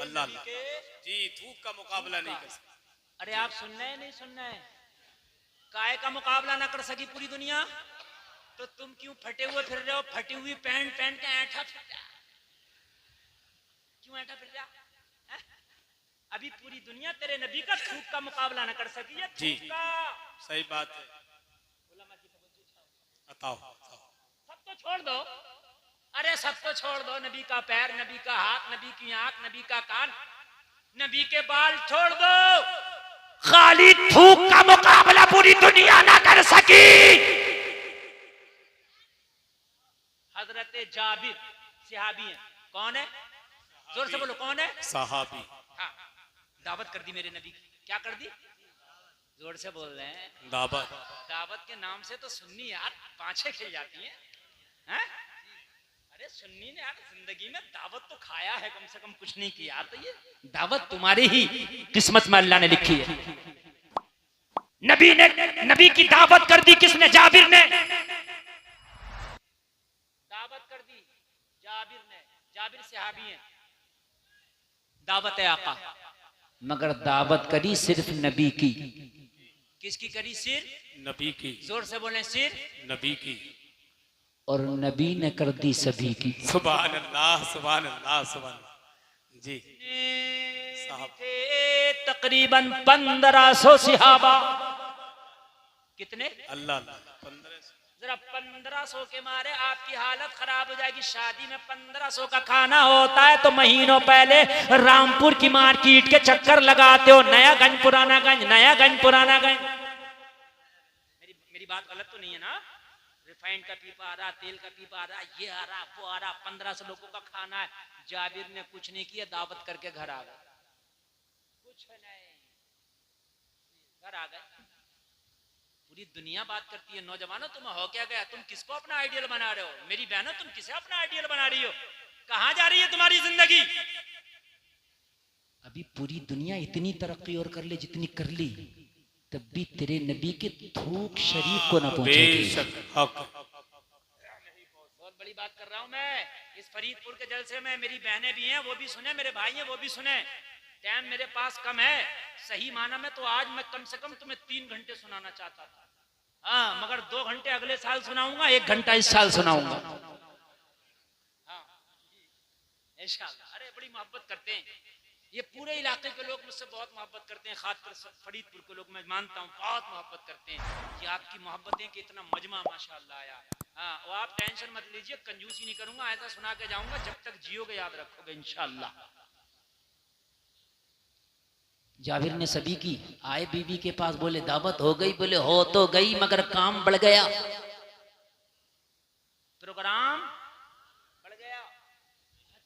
B: अल्लाह जी, थूक का मुकाबला नहीं कर सकते।
A: अरे आप सुनना है नहीं सुनना है? काय का मुकाबला ना कर सकी पूरी दुनिया, तो तुम क्यों फटे हुए फिर रहे हो? फटी हुई पैंट पहन के ऐठा फिर रहा, क्यों ऐठा फिर रहा? हैं? अभी पूरी दुनिया तेरे नबी का थूक का मुकाबला ना कर सकी है।
B: जी,
A: थूक का
B: सही बात है। बताओ,
A: सब तो छोड़ दो, अरे सब तो छोड़ दो, नबी का पैर, नबी का हाथ, नबी की आंख, नबी का कान, नबी के बाल छोड़ दो, खाली थूक का मुकाबला पूरी दुनिया ना कर सकी। हजरत जाबिर सहाबी है, कौन है? जोर से बोलो, कौन है?
B: सहाबी।
A: हाँ, दावत कर दी मेरे नबी की, क्या कर दी? जोर से बोल रहे हैं।
B: दावत,
A: दावत के नाम से तो सुन्नी यार पांछे खिल जाती हैं, हैं? अरे सुन्नी ने यार जिंदगी में दावत तो खाया है, कम से कम कुछ नहीं किया यार। तो ये दावत तुम्हारी ही किस्मत में अल्लाह ने लिखी है। नबी की दावत कर दी किसने? जाबिर ने दावत कर दी, जाबिर ने। जाबिर सहाबी है, दावत है आका, मगर दावत करी सिर्फ नबी की। किसकी करी? सिर्फ
B: नबी की।
A: जोर से बोले, सिर्फ
B: नबी की।
A: और नबी ने कर दी सभी की।
B: सुभान अल्लाह सुभान अल्लाह सुभान अल्लाह। जी
A: थे तकरीबन 1500 सहाबा। कितने?
B: अल्लाह अल्लाह, 1500।
A: जरा 1500 के मारे आपकी हालत खराब हो जाएगी। शादी में 1500 का खाना होता है तो महीनों पहले रामपुर की मार्केट के चक्कर लगाते हो, नया गंज पुराना गंज, नया गंज पुराना गंज। मेरी बात गलत तो नहीं है ना? रिफाइंड का पीपा आ रहा, तेल का पीपा आ रहा, ये आ रहा, वो आ रहा, 1500 लोगों का खाना है। जाबिर ने कुछ नहीं किया, दावत करके घर आ गए। कुछ नहीं, घर आ गए। पूरी दुनिया बात करती है, नौजवानों तुम हो क्या गया? तुम किसको अपना आइडियल बना रहे हो? मेरी बहनों तुम किसे अपना आइडियल बना रही हो? कहां जा रही है तुम्हारी जिंदगी? अभी पूरी दुनिया इतनी तरक्की और कर ले जितनी कर ली, तब भी तेरे नबी के थूक शरीफ को ना पहुंचेगी। बहुत बड़ी बात कर रहा हूं मैं। इस फरीदपुर के जलसे में मेरी बहनें भी हैं, वो भी सुने, मेरे भाई हैं वो भी सुने। टाइम मेरे पास कम है, सही माना में तो आज मैं कम से कम तुम्हें 3 घंटे सुनाना चाहता था, हाँ, मगर 2 घंटे अगले साल सुनाऊंगा, 1 घंटा इस साल सुनाऊंगा। हाँ, इंशाअल्लाह। अरे बड़ी मोहब्बत करते हैं ये पूरे इलाके के लोग, मुझसे बहुत मोहब्बत करते हैं, खासकर फरीदपुर के लोग मैं मानता हूँ बहुत मोहब्बत करते हैं कि आपकी मोहब्बतें कि इतना मजमा माशाअल्लाह आया। हाँ, और आप टेंशन मत लीजिए, कंजूसी नहीं करूंगा, ऐसा सुना के जाऊंगा जब तक जियोगे याद रखोगे इंशाअल्लाह। जाबिर ने सभी की, आए बीवी के पास, बोले दावत हो गई? बोले हो तो गई मगर काम बढ़ गया, प्रोग्राम बढ़ गया।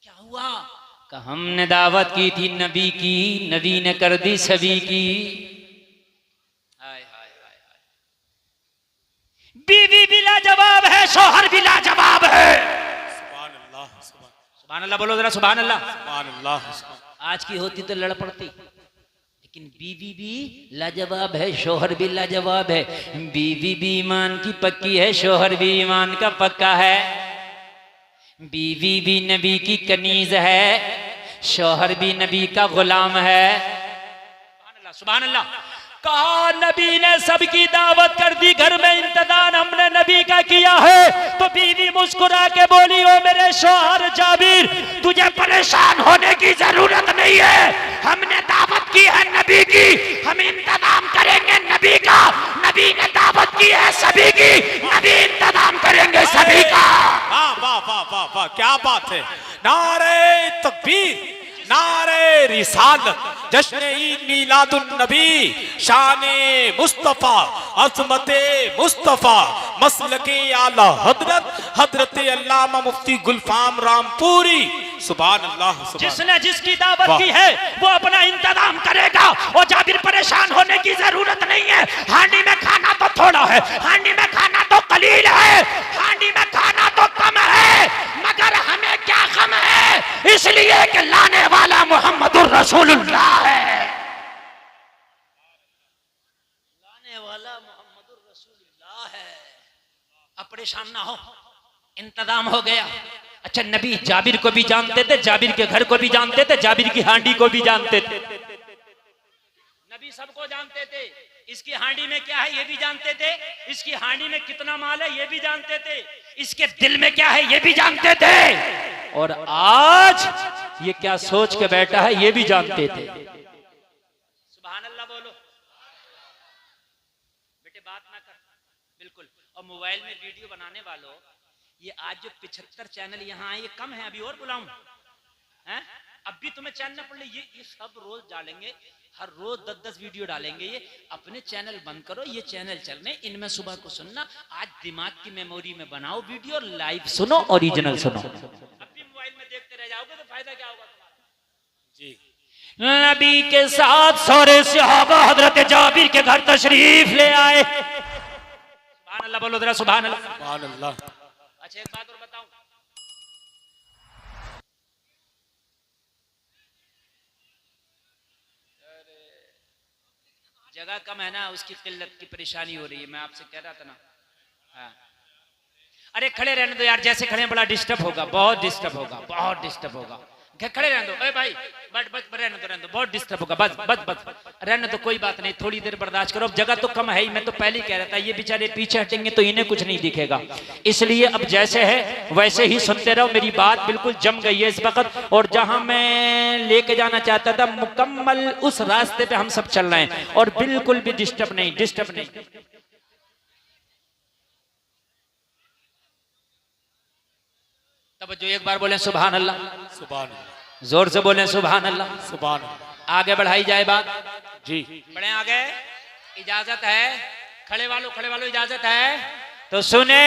A: क्या हुआ? कि हमने दावत की थी नबी की, नबी ने कर दी सभी की। हाय हाय हाय हाय, बीवी भी लाजवाब है, शौहर भी लाजवाब है।
B: सुभान अल्लाह
A: सुभान अल्लाह बोलो जरा, सुभान अल्लाह।
B: सुभान अल्लाह।
A: आज की होती तो लड़ पड़ती, लेकिन बीवी भी लाजवाब है, शौहर भी लाजवाब है। बीवी भी ईमान की पक्की है, शौहर भी ईमान का पक्का है। बीवी भी नबी की कनीज है, शौहर भी नबी का गुलाम है। सुभान अल्लाह। कहा नबी ने सबकी दावत कर दी, घर में इंतजाम हमने नबी का किया है। तो बीवी मुस्कुरा के बोली, ओ मेरे शौहर जाबिर, तुझे परेशान होने की जरूरत नहीं है, हमने दावत की है नबी की, हम इंतजाम करेंगे नबी का। नबी ने दावत की है सभी की, नबी इंतजाम करेंगे सभी का।
B: वाह वाह वाह वाह वाह, क्या बात है। नारे तकबीर, नारे रिसालत, जश्न ईद मीलादुन नबी, शान मुस्तफा, अज़मत मुस्तफा, मसलके आला हजरत, हजरत अल्लामा मुफ्ती गुलफाम रामपुरी। सुभान अल्लाह, सुभान।
A: जिसने जिसकी दावत की है वो अपना इंतजाम करेगा। और जाबिर परेशान होने की जरूरत नहीं है। हांडी में खाना तो थोड़ा है, हांडी में खाना तो कलील है, हांडी में खाना तो कम है, मगर हमें क्या गम है, इसलिए कि लाने वाला मोहम्मदुर रसूलुल्लाह है। लाने वाला मोहम्मदुर रसूलुल्लाह है। अब परेशान ना हो, इंतजाम हो गया। अच्छा, नबी जाबिर को भी जानते थे, जाबिर के घर को भी जानते थे, जाबिर की हांडी को भी जानते थे। नबी सबको जानते थे। इसकी हांडी में क्या है ये भी जानते थे, इसकी हांडी में कितना माल है ये भी जानते थे, इसके दिल में क्या है ये भी जानते थे। और आज ये क्या सोच के बैठा है ये भी जानते थे। सुभान अल्लाह बोलो बेटे, बात ना कर बिल्कुल। और मोबाइल में वीडियो बनाने वालों, ये आज जो 75 चैनल यहाँ आए ये कम है, अभी और बुलाऊं हैं? अब भी तुम्हें चैनल पढ़ ले, ये सब रोज डालेंगे, हर रोज 10-10 वीडियो डालेंगे। ये अपने चैनल बंद करो, ये चैनल चलने, इनमें सुबह को सुनना। आज दिमाग की मेमोरी में बनाओ वीडियो, लाइव सुनो, ओरिजिनल सुनो। अब भी मोबाइल में देखते रह जाओगे तो फायदा क्या होगा तुम्हारा? जी। नबी के साथ सारे सहाबा हजरत जाबिर के घर तशरीफ ले आए। सुभान अल्लाह बोलो जरा, सुभान अल्लाह,
B: सुभान अल्लाह।
A: अच्छा, एक बात और बताऊं, जगह कम है ना, उसकी किल्लत की परेशानी हो रही है। मैं आपसे कह रहा था ना, हाँ। अरे खड़े रहने दो यार, जैसे खड़े बड़ा डिस्टर्ब होगा, बहुत डिस्टर्ब होगा, बहुत डिस्टर्ब होगा। खड़े रहने दो, ए भाई बस रहने दो, बहुत डिस्टर्ब होगा, बस बस बस रहने दो, कोई बात नहीं, थोड़ी देर बर्दाश्त करो। अब जगह तो कम है ही, मैं तो पहले ही कह रहा था, ये बेचारे पीछे हटेंगे तो इन्हें कुछ नहीं दिखेगा, इसलिए अब जैसे है वैसे ही सुनते रहो। मेरी बात बिल्कुल जम गई है इस वक्त, और जहां मैं लेके जाना चाहता था मुकम्मल उस रास्ते पे हम सब चल रहे हैं, और बिल्कुल भी डिस्टर्ब नहीं, डिस्टर्ब नहीं। तब जो एक बार बोले सुभान अल्लाह,
B: सुभान अल्लाह,
A: जोर से बोले सुभान अल्लाह,
B: सुभान अल्लाह।
A: आगे बढ़ाई जाए बात
B: जी,
A: बढ़े आगे, इजाजत है, खड़े वालों इजाजत है तो सुने।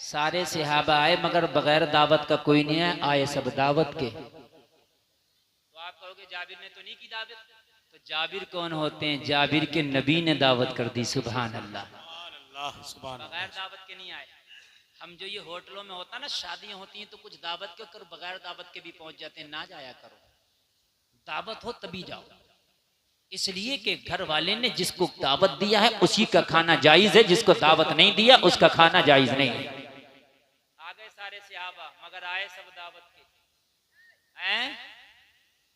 A: सारे सहाबा आए मगर बगैर दावत का कोई नहीं है, आए सब दावत के। तो आप कहोगे जाबिर ने तो नहीं की दावत, तो जाबिर कौन होते हैं? जाबिर के नबी ने दावत कर दी। सुभान अल्लाह, बगैर दावत के नहीं आए। हम जो ये होटलों में होता ना, शादियां होती हैं तो कुछ दावत के कर बगैर दावत के भी पहुंच जाते हैं। ना जाया करो, दावत हो तभी जाओ, इसलिए कि घर वाले ने जिसको दावत दिया है उसी का खाना जायज है, जिसको दावत नहीं दिया उसका खाना जायज नहीं है। आ गए सारे सहाबा मगर आए सब दावत के हैं।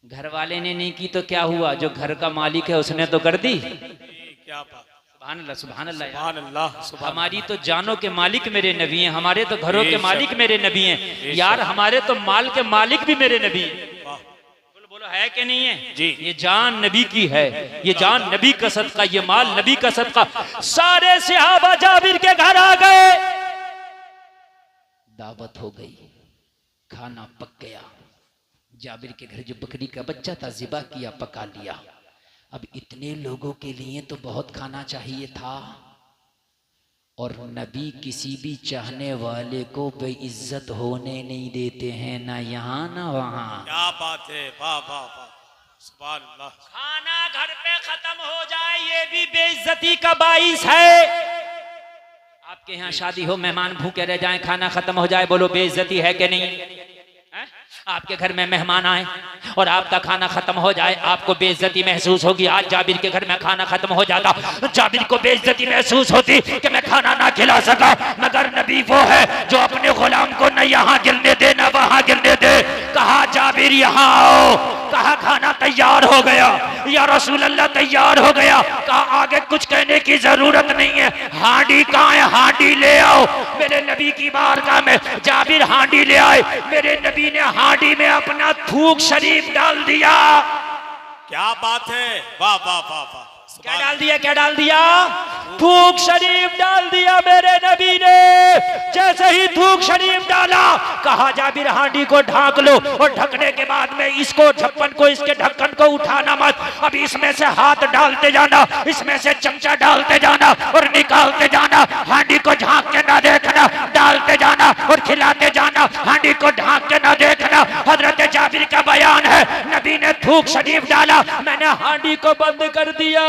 A: घर वाले ने नहीं की तो क्या हुआ? जो घर का मालिक है उसने तो कर दी।
B: क्या बात,
A: सुभान अल्लाह, सुभान अल्लाह,
B: सुभान अल्लाह।
A: हमारी तो जानों के मालिक मेरे नबी हैं, हमारे तो घरों के मालिक मेरे नबी हैं यार, हमारे तो माल के मालिक भी मेरे नबी हैं। बोलो है कि नहीं है
B: जी?
A: ये जान नबी की है, ये जान नबी का सदका, ये माल नबी का सदका। सारे सहाबा जाबिर के घर आ गए, दावत हो गई, खाना पक गया। जाबिर के घर जो बकरी का बच्चा था ज़िबा किया, पका लिया। अब इतने लोगों के लिए तो बहुत खाना चाहिए था, और नबी किसी भी चाहने वाले को बेइज्जत होने नहीं देते हैं, ना यहाँ ना वहाँ।
B: क्या बात है, वाह वाह वाह, सुभान अल्लाह।
A: खाना घर पे खत्म हो जाए ये भी बेइज्जती का बाइस है। आपके यहाँ शादी हो, मेहमान भूखे रह जाएं, खाना खत्म हो जाए, बोलो बेइज्जती है कि नहीं है? आपके घर में मेहमान आए और आपका खाना खत्म हो जाए, आपको बेइज्जती महसूस होगी। आज जाबिर के घर में खाना खत्म हो जाता, जाबिर को बेइज्जती महसूस होती कि मैं खाना ना खिला सका, मगर नबी वो है जो अपने गुलाम को न यहाँ गिरने दे न वहां गिरने दे। कहा जाबिर यहाँ आओ, कहा खाना तैयार हो गया, या रसूल अल्लाह तैयार हो गया। कहा आगे कुछ कहने की जरूरत नहीं है, हांडी कहाँ है, हांडी ले आओ। मेरे नबी की बारगाह में जाबिर हांडी ले आए, मेरे नबी ने हांडी में अपना थूक शरीफ डाल दिया।
B: क्या बात है, वाह वाह वाह वाह।
A: क्या डाल दिया, क्या डाल दिया? थूक शरीफ डाल दिया मेरे नबी ने। जैसे ही थूक शरीफ डाला, कहा जाबिर हांडी को ढांक लो, और ढकने के बाद में इसको झप्पन को, इसके ढक्कन को अब इसमें से हाथ डालते जाना, इसमें से चमचा डालते जाना और निकालते जाना, हांडी को झांक के ना देखना, डालते जाना और खिलाते जाना, हांडी को ढांक के ना देखना। हजरत जाबिर का बयान है, नबी ने थूक शरीफ डाला, मैंने हांडी को बंद कर दिया,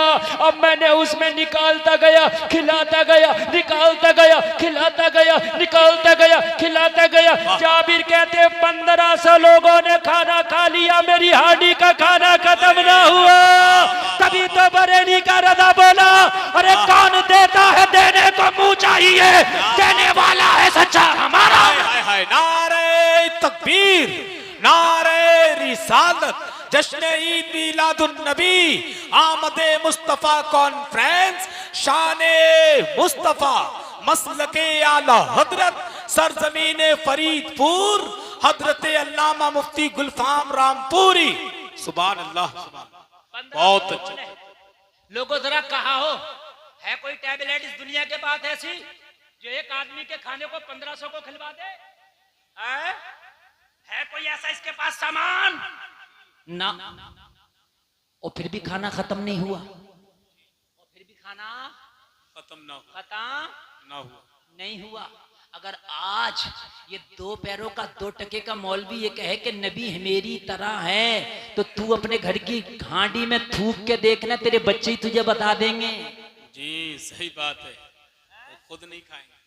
A: अब मैंने उसमें निकालता गया, खिलाता गया, निकालता गया, खिलाता गया, निकालता गया, खिलाता गया। जाबिर कहते 1500 लोगों ने खाना खा लिया, मेरी हांडी का खाना खत्म ना हुआ। तभी तो बरेली का रजा बोला, अरे कौन देता है, देने को मुंह चाहिए, देने वाला है सच्चा हमारा।
B: नारे तकबीर, नारे रिसालत, जश्न ईद मिलादुन नबी, आमदे मुस्तफा कॉन्फ्रेंस, शाने मुस्तफा, मसलके आला हजरत, सरजमीन फरीदपुर, हजरत अल्लामा मुफ्ती गुलफाम रामपुरी। सुभान अल्लाह, बहुत अच्छा।
A: लोगों जरा कहा हो, है कोई टैबलेट इस दुनिया के पास ऐसी जो एक आदमी के खाने को 1500 को खिलवा दे? है कोई ऐसा इसके पास सामान? ना। और फिर भी खाना खत्म नहीं हुआ, और फिर भी खाना
B: खत्म ना हुआ,
A: नहीं हुआ। अगर आज ये 2 पैरों का 2 टके का मौलवी ये कहे कि नबी मेरी तरह है, तो तू अपने घर की हांडी में थूक के देखना, तेरे बच्चे ही तुझे बता देंगे।
B: जी सही बात है, खुद नहीं खाएंगे,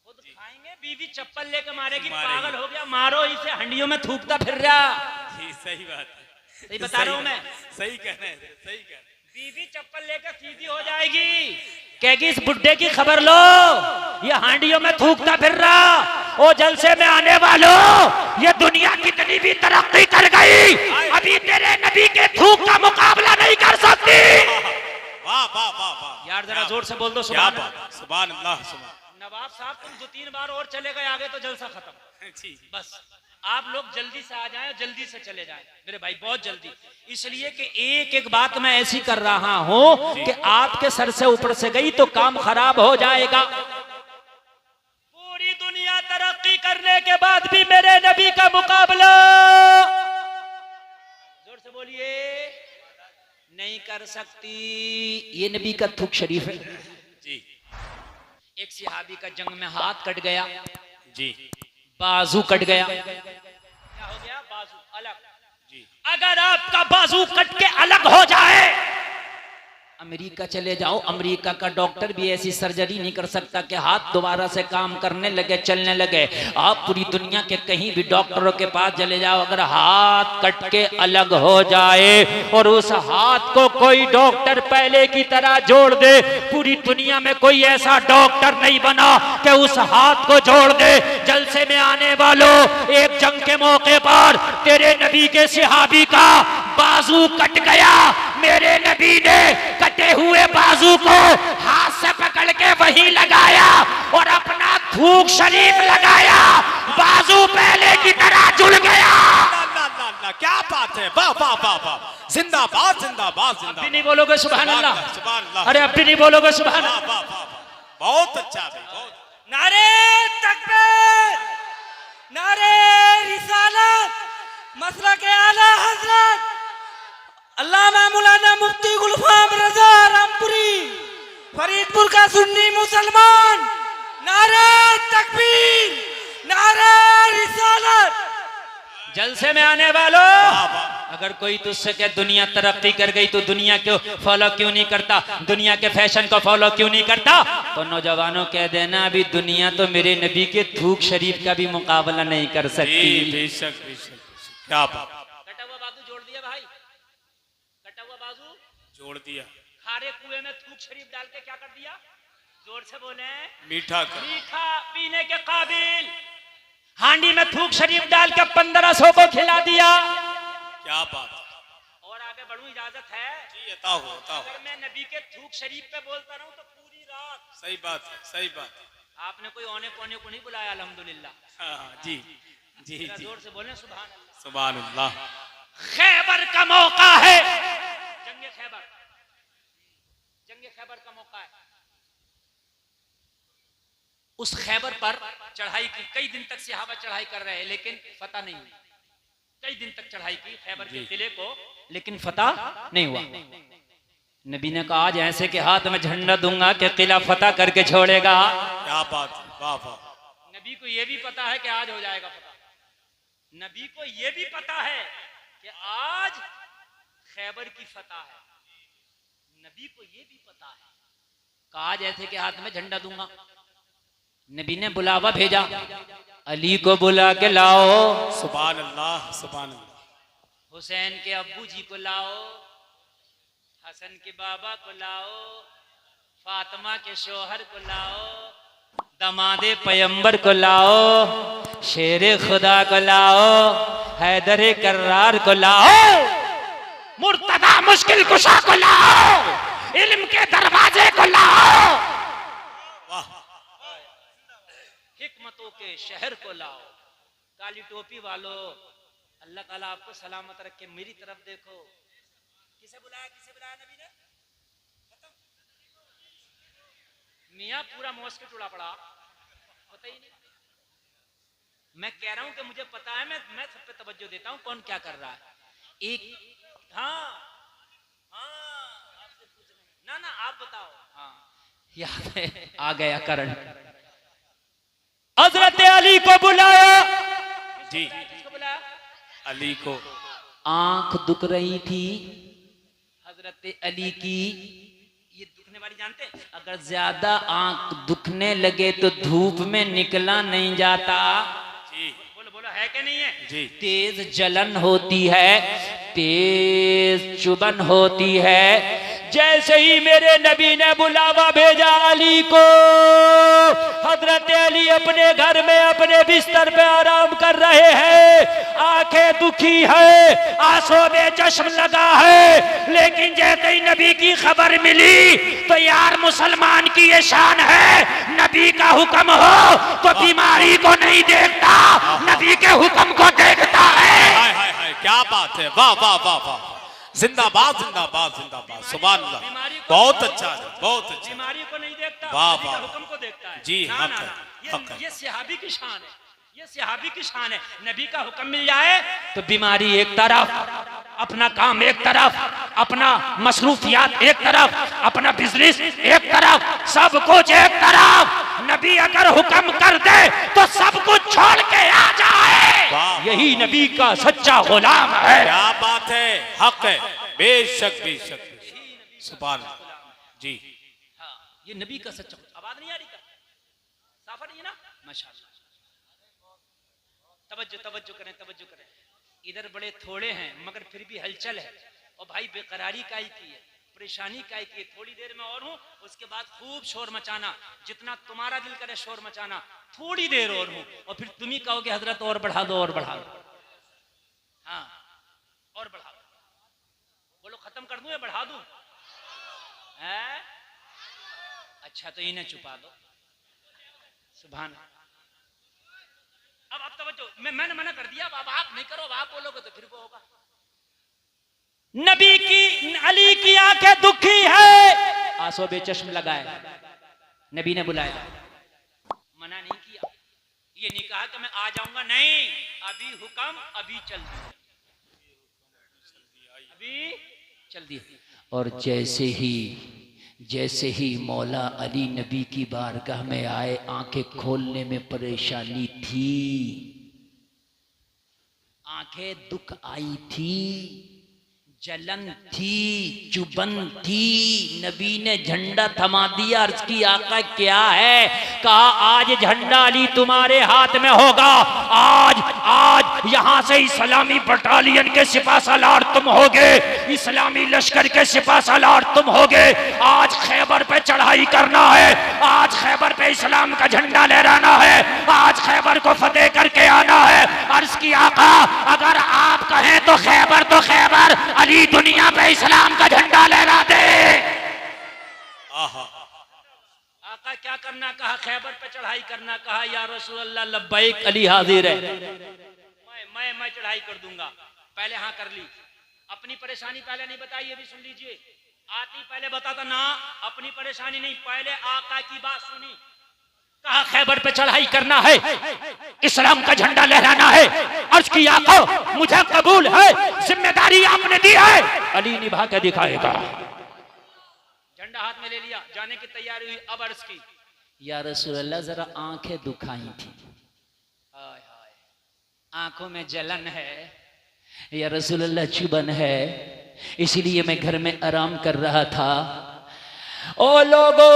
A: खुद खाएंगे, बीवी चप्पल लेके मारेगी, पागल हो गया, मारो इसे, हंडियों में थूकता फिर रहा।
B: जी सही बात है,
A: सही बता रहा हूं मैं,
B: सही कह रहे हैं, सही कह रहे हैं।
A: बीवी चप्पल लेकर सीधी हो जाएगी, कहेगी इस बुड्ढे की खबर लो, ये हांडियों में थूकता फिर रहा। ओ जलसे में आने वालों, ये दुनिया कितनी भी तरक्की कर गई, अभी तेरे नबी के थूक का मुकाबला नहीं कर सकती।
B: वाह वाह वाह वाह
A: यार जरा जोर से बोल दो
B: सुभान अल्लाह, सुभान अल्लाह, सुभान।
A: नवाब साहब तुम 2-3 बार और चले गए आगे तो जलसा खत्म।
B: जी
A: बस आप लोग जल्दी से आ जाएं, जल्दी से चले जाएं मेरे भाई, बहुत जल्दी, इसलिए कि एक एक बात मैं ऐसी कर रहा हूं कि आपके सर से ऊपर से गई तो काम खराब हो जाएगा। पूरी दुनिया तरक्की करने के बाद भी मेरे नबी का मुकाबला, जोर से बोलिए, नहीं कर सकती। ये नबी का थूक शरीफ है
B: जी।
A: एक सिहाबी का जंग में हाथ कट गया
B: जी,
A: बाजू कट गया, क्या हो गया, बाजू अलग जी। अगर आपका बाजू कट के अलग हो जाए, अमेरिका चले जाओ, अमेरिका का डॉक्टर भी ऐसी सर्जरी नहीं कर सकता कि हाथ दोबारा से काम करने लगे, चलने लगे। आप पूरी दुनिया के कहीं भी डॉक्टरों के पास चले जाओ, अगर हाथ कट के अलग हो जाए और उस हाथ को कोई डॉक्टर पहले की तरह जोड़ दे, पूरी दुनिया में कोई ऐसा डॉक्टर नहीं बना कि उस हाथ को जोड़ दे। जलसे में आने वालों, एक जंग के मौके पर तेरे नबी के सिहाबी का बाजू कट गया, मेरे नबी ने कटे हुए बाजू को हाथ से पकड़ के वहीं लगाया और अपना थूक शरीफ लगाया, बाजू पहले की तरह जुड़ गया।
B: क्या बात है, वाह वाह वाह वाह, जिंदाबाद जिंदाबाद जिंदाबाद।
A: अभी नहीं बोलोगे सुभान अल्लाह,
B: सुभान अल्लाह,
A: अरे अभी नहीं बोलोगे सुभान
B: वाह वाह वाह, बहुत अच्छा भाई, बहुत।
C: नारे तकबीर, नारे रिसालत, मसलके आला हजरत अल्लामा मौलाना मुफ्ती गुलफाम रजा रामपुरी, फरीदपुर का सुन्नी मुसलमान। नारे तकबीर, नारे रिसालत।
A: जलसे में आने वालों, अगर कोई तुझसे कहे दुनिया तरक्की कर गई तो दुनिया को फॉलो क्यों नहीं करता, दुनिया के फैशन को फॉलो क्यों नहीं करता, तो नौजवानों कह देना अभी दुनिया तो मेरे नबी के थूक शरीफ का भी मुकाबला नहीं कर सकती।
B: बेशक बेशक, क्या बात।
A: कटा हुआ बाजू जोड़ दिया भाई, कटा हुआ बाजू
B: जोड़ दिया,
A: खारे कुएं में थूक शरीफ डाल के क्या कर दिया, जोर से बोले,
B: मीठा कर,
A: मीठा पीने के काबिल, हांडी में थूक शरीफ डाल के 1500 को खिला दिया।
B: क्या बात।
A: और आगे बढ़ूं, इजाजत है
B: जी, अता हो, अता हो।
A: अगर मैं नबी के थूक शरीफ पे बोलता रहूं तो पूरी रात।
B: सही बात है, सही बात है।
A: आपने कोई औने पौने को नहीं बुलाया, अल्हम्दुलिल्लाह।
B: हाँ, जी जी जी,
A: जोर से बोले सुभान अल्लाह।
B: सुभान अल्लाह।
A: खैबर का मौका है, जंग खैबर, जंग खैबर का मौका है। उस खैबर पर चढ़ाई की, कई दिन तक सहाबा चढ़ाई कर रहे हैं लेकिन फतह नहीं हुई। कई दिन तक चढ़ाई की खैबर के किले को, लेकिन फतह नहीं हुआ। नबी ने कहा आज ऐसे के हाथ में झंडा दूंगा कि किला फतह करके छोड़ेगा।
B: क्या बात, वाह वाह।
A: नबी को यह भी पता है कि आज हो जाएगा फतह। नबी को यह भी पता है कि आज खैबर की फतह है। नबी को यह भी पता है कि आज ऐसे के हाथ में झंडा दूंगा। नबी ने बुलावा भेजा, अली को बुला के लाओ।
B: सुभान अल्लाह, सुभान अल्लाह।
A: हुसैन के अब्बू जी को लाओ, हसन के बाबा को लाओ, फातिमा के शोहर को लाओ, दमादे पैगंबर को लाओ, शेरे खुदा को लाओ, हैदरे कर्रार को लाओ, मुर्तदा मुश्किल कुशा को लाओ, इल्म के दरवाजे को लाओ, हिकमतों के शहर को लाओ। काली टोपी वालों, अल्लाह ताला आपको सलामत रखे। मेरी तरफ देखो। किसे बुलाया नबी ने? मियाँ पूरा मॉस्किट उड़ा पड़ा, पता ही नहीं। मैं कह रहा हूं कि मुझे पता है, मैं सब पे तवज्जो देता हूं कौन क्या कर रहा है। एक हाँ आपसे पूछ रहे ना आप बताओ। हाँ याद है, आ गया करण। हजरत अली को बुलाया
B: जी।
A: किसको बुलाया?
B: अली को।
A: आंख दुख रही थी हजरत अली की। ये दुखने वाली जानते हैं, अगर ज्यादा आंख दुखने लगे तो धूप में निकला नहीं जाता।
B: जी।
A: बोलो है कि नहीं है?
B: जी।
A: तेज जलन होती है, तेज चुभन होती है। जैसे ही मेरे नबी ने बुलावा भेजा अली को, हजरत अली अपने घर में अपने बिस्तर पे आराम कर रहे हैं। आंखें दुखी है, आंसुओं में चश्म लगा है। लेकिन जैसे ही नबी की खबर मिली तो यार मुसलमान की ये शान है, नबी का हुक्म हो तो बीमारी को नहीं देखता, नबी के हुक्म को देखता है।
B: हाय हाय हाय, क्या बात है, वाह वाह वाह वाह। जिंदाबाद जिंदाबाद जिंदाबाद, सुभान अल्लाह। बहुत अच्छा है, बहुत अच्छा।
A: बीमारी को नहीं देखता,
B: वाह
A: नबी का
B: वाह।
A: हुक्म को देखता है।
B: जी
A: ना,
B: हाँ,
A: ना, ना।
B: हक है।
A: ये सहाबी की शान है, ये सहाबी की शान है। नबी का हुक्म मिल जाए तो बीमारी एक तरफ, अपना काम एक तरफ, अपना मसरूफियात एक तरफ, अपना बिजनेस एक तरफ, सब कुछ एक तरफ। नबी अगर हुक्म कर दे तो सब कुछ छोड़ के आ जाए। यही नबी का सच्चा गुलाम है।
B: क्या बात है, हक है, बेशक बेशक। सुभान अल्लाह। जी
A: हाँ, ये नबी का सच्चा। आवाज नहीं आ रही? साफ नहीं है ना? माशाअल्लाह। तवज्जो करें, तवज्जो करें। इधर बड़े थोड़े हैं मगर फिर भी हलचल है। और भाई बेकरारी काहे की है, परेशानी काहे की है? थोड़ी देर में और हूं, उसके बाद खूब शोर मचाना, जितना तुम्हारा दिल करे शोर मचाना। थोड़ी देर और हूं और फिर तुम ही कहोगे हजरत और बढ़ा दो, और बढ़ा दो। हाँ, और बढ़ा दो। बोलो खत्म कर दूं या बढ़ा दूं? है? अच्छा तो इन्हें छुपा दो। सुभान। अब तवज्जो, मैंने मना कर दिया, अब आप नहीं करो, अब आप बोलोगे तो फिर वो होगा। नबी की, अली की आंखें दुखी है, आंसू बेचश्म लगाए। नबी ने बुलाया, मना नहीं किया, ये नहीं कहा कि मैं आ जाऊंगा, नहीं, अभी हुक्म, अभी चल दिया, अभी चल दिया। और जैसे ही मौला अली नबी की बारगाह में आए, आंखें खोलने में परेशानी थी, आंखें दुख आई थी, जलन थी, चुभन थी। नबी ने झंडा थमा दिया, अर्ज की आका क्या है? कहा आज झंडा अली तुम्हारे हाथ में होगा। आज यहां से इस्लामी बटालियन के सिपाहसालार तुम होगे, इस्लामी लश्कर के सिपाहसालार तुम होगे। आज खैबर पे चढ़ाई करना है, आज खैबर पे इस्लाम का झंडा लहराना है, आज खैबर को फतेह करके आना है। अर्ज की आका अगर आप कहें तो खैबर अली दुनिया पे इस्लाम का झंडा लहरा दे। आका क्या करना कहा? खैबर पे चढ़ाई करना कहा। या रसूल अल्लाह लब्बैक, अली हाजिर है, मैं चढ़ाई कर दूंगा। पहले हाँ कर ली, अपनी परेशानी पहले नहीं बताई, ये भी सुन लीजिए। आती पहले बताता ना, अपनी परेशानी नहीं, पहले आका की बात सुनी। कहा खैबर पे चढ़ाई करना है, इस्लाम का झंडा लहराना है। अर्ज की आका मुझे कबूल है, जिम्मेदारी आपने दी है, अली निभा के दिखाएगा। डंडा हाथ में ले लिया, जाने की तैयारी हुई। अब अर्ज की, या रसूल अल्लाह जरा आंखें दुखाई थी, हाय हाय आंखों में जलन है, या रसूल अल्लाह चुभन है, इसीलिए मैं घर में आराम कर रहा था। ओ लोगों,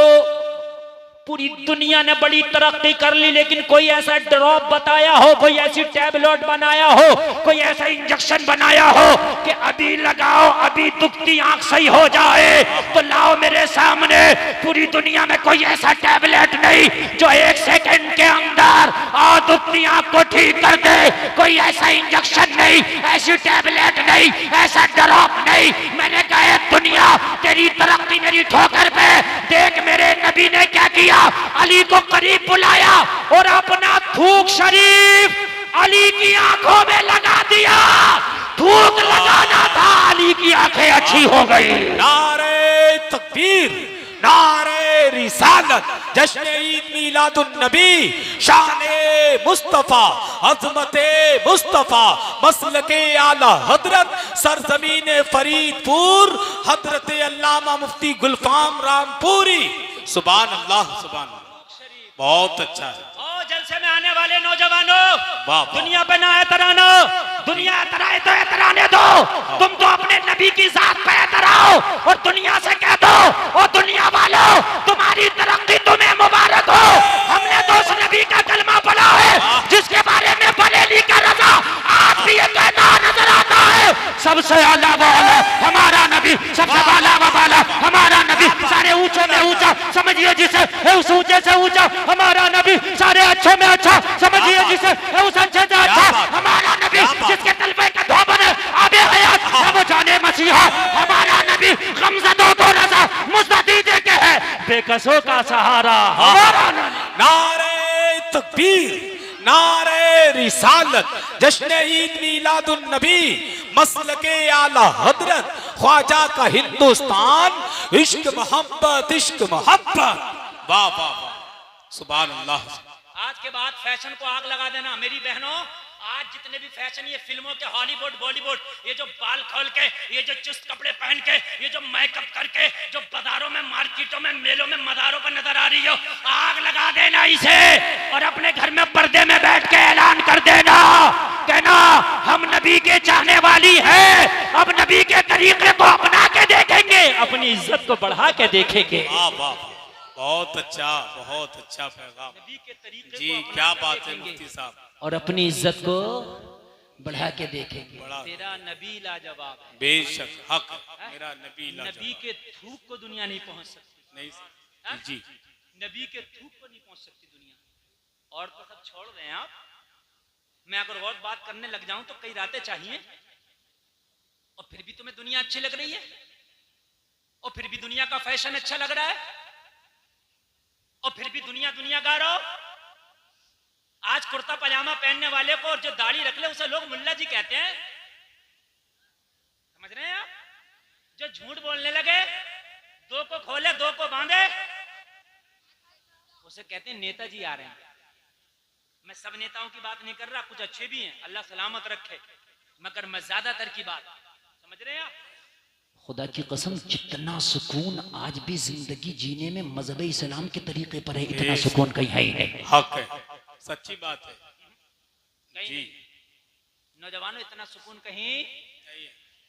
A: पूरी दुनिया ने बड़ी तरक्की कर ली, लेकिन कोई ऐसा ड्रॉप बताया हो, कोई ऐसी टैबलेट बनाया हो, कोई ऐसा इंजेक्शन बनाया हो कि अभी लगाओ अभी दुखती आंख सही हो जाए, तो लाओ मेरे सामने। पूरी दुनिया में कोई ऐसा टैबलेट नहीं जो 1 सेकंड के अंदर दुखती आंख को ठीक कर दे। कोई ऐसा इंजेक्शन नहीं, ऐसी टैबलेट नहीं, ऐसा ड्रॉप नहीं। मैंने कहा दुनिया तेरी तरक्की मेरी ठोकर पे देख, मेरे नबी ने क्या किया, अली को करीब बुलाया और अपना थूक शरीफ अली की आंखों में लगा दिया। थूक लगाना था, अली की आंखें अच्छी हो गई।
B: नारे तकबीर, नारे रिसालत, जश्न ईद मिलादुन नबी, शाने मुस्तफा, अज़मते मुस्तफा, मसलके आला हजरत, सरजमीन फरीदपुर, हजरत अल्लामा मुफ्ती गुलफाम रामपुरी। सुभान अल्लाह, सुभान अल्लाह, बहुत अच्छा है।
A: जलसे में आने वाले नौजवानों,
B: वाह,
A: दुनिया पे ना एतराना, दुनिया एतराए तो एतराने दो, तुम तो अपने नबी की जात पे एतराओ और दुनिया से कह दो, ओ दुनिया वालों तुम्हारी तरक्की तुम्हें मुबारक हो। हमने तो उस नबी का कलमा पढ़ा है जिसके बारे में बरेली का रजा आज भी ये कहता नजर आता है, सबसे आला वाला हमारा नबी, सबसे वाला वाला हमारा नबी, सारे ऊंचों में ऊंचा समझिए जिसे, उस ऊंचे से ऊंचा हमारा नबी, सारे अच्छे में अच्छा समझिए जिसे, उस अच्छे से अच्छा हमारा नबी, जिसके तलबे का धोबन है आबे हयात सब जाने मसीहा हमारा नबी, गमज़दों को रज़ा मुस्तदीजे के है, बेकसों का सहारा हमारा नबी।
B: नारे तकबीर, नारे रिसालत, जश्न ईद मिलादुन नबी, मसलके आला हजरत, ख्वाजा का हिंदुस्तान, इश्क मोहब्बत, इश्क मोहब्बत। वाह वाह वाह, सुभान अल्लाह।
A: आज के बाद फैशन को आग लगा देना मेरी बहनों। आज जितने भी फैशन ये फिल्मों के, हॉलीवुड बॉलीवुड, ये जो बाल खोल के, ये जो चुस्त कपड़े पहन के, ये जो मेकअप करके जो बाजारों में, मार्केटों में, मेलों में, मदारों पर नजर आ रही हो, आग लगा देना इसे और अपने घर में पर्दे में बैठ के ऐलान कर देना, कहना हम नबी के चाहने वाली है, अब नबी के तरीके को अपना के देखेंगे, अपनी इज्जत को बढ़ा के देखेंगे।
B: वाह वाह, बहुत अच्छा, बहुत अच्छा पैगाम
A: नबी के तरीके
B: जी,
A: को
B: क्या
A: अपना के
B: बात है
A: देखेंगे
B: मुफ्ती साहब,
A: और अपनी इज्जत को बढ़ा के देखेंगे।
B: बड़ा
A: तेरा नबी लाजवाब है,
B: बेशक हक, मेरा नबी
A: नबी
B: लाजवाब।
A: के थूक को दुनिया नहीं पहुंच सकती,
B: नहीं
A: हाँ?
B: जी,
A: नबी के थूक को नहीं पहुंच सकती दुनिया। और तो सब छोड़ रहे हैं आप, मैं अगर और बात करने लग जाऊं तो कई रातें चाहिए, और फिर भी तुम्हें दुनिया अच्छी लग रही है, और फिर भी दुनिया का फैशन अच्छा लग रहा है, और फिर भी दुनिया दुनिया गा रहा हो। आज कुर्ता पजामा पहनने वाले को और जो दाढ़ी रख ले उसे लोग मुल्ला जी कहते हैं, समझ रहे हैं आप? जो झूठ बोलने लगे, दो को खोले दो को बांधे, उसे कहते हैं नेताजी आ रहे हैं। मैं सब नेताओं की बात नहीं कर रहा, कुछ अच्छे भी हैं, अल्लाह सलामत रखे, मगर मैं ज्यादातर की बात, समझ रहे हैं आप? खुदा की कसम जितना सुकून आज भी जिंदगी जीने में मजहब इस्लाम के तरीके पर है, इतना सुकून कहीं है ही नहीं।
B: हक है, सच्ची बात है जी।
A: नौजवानों इतना सुकून कहीं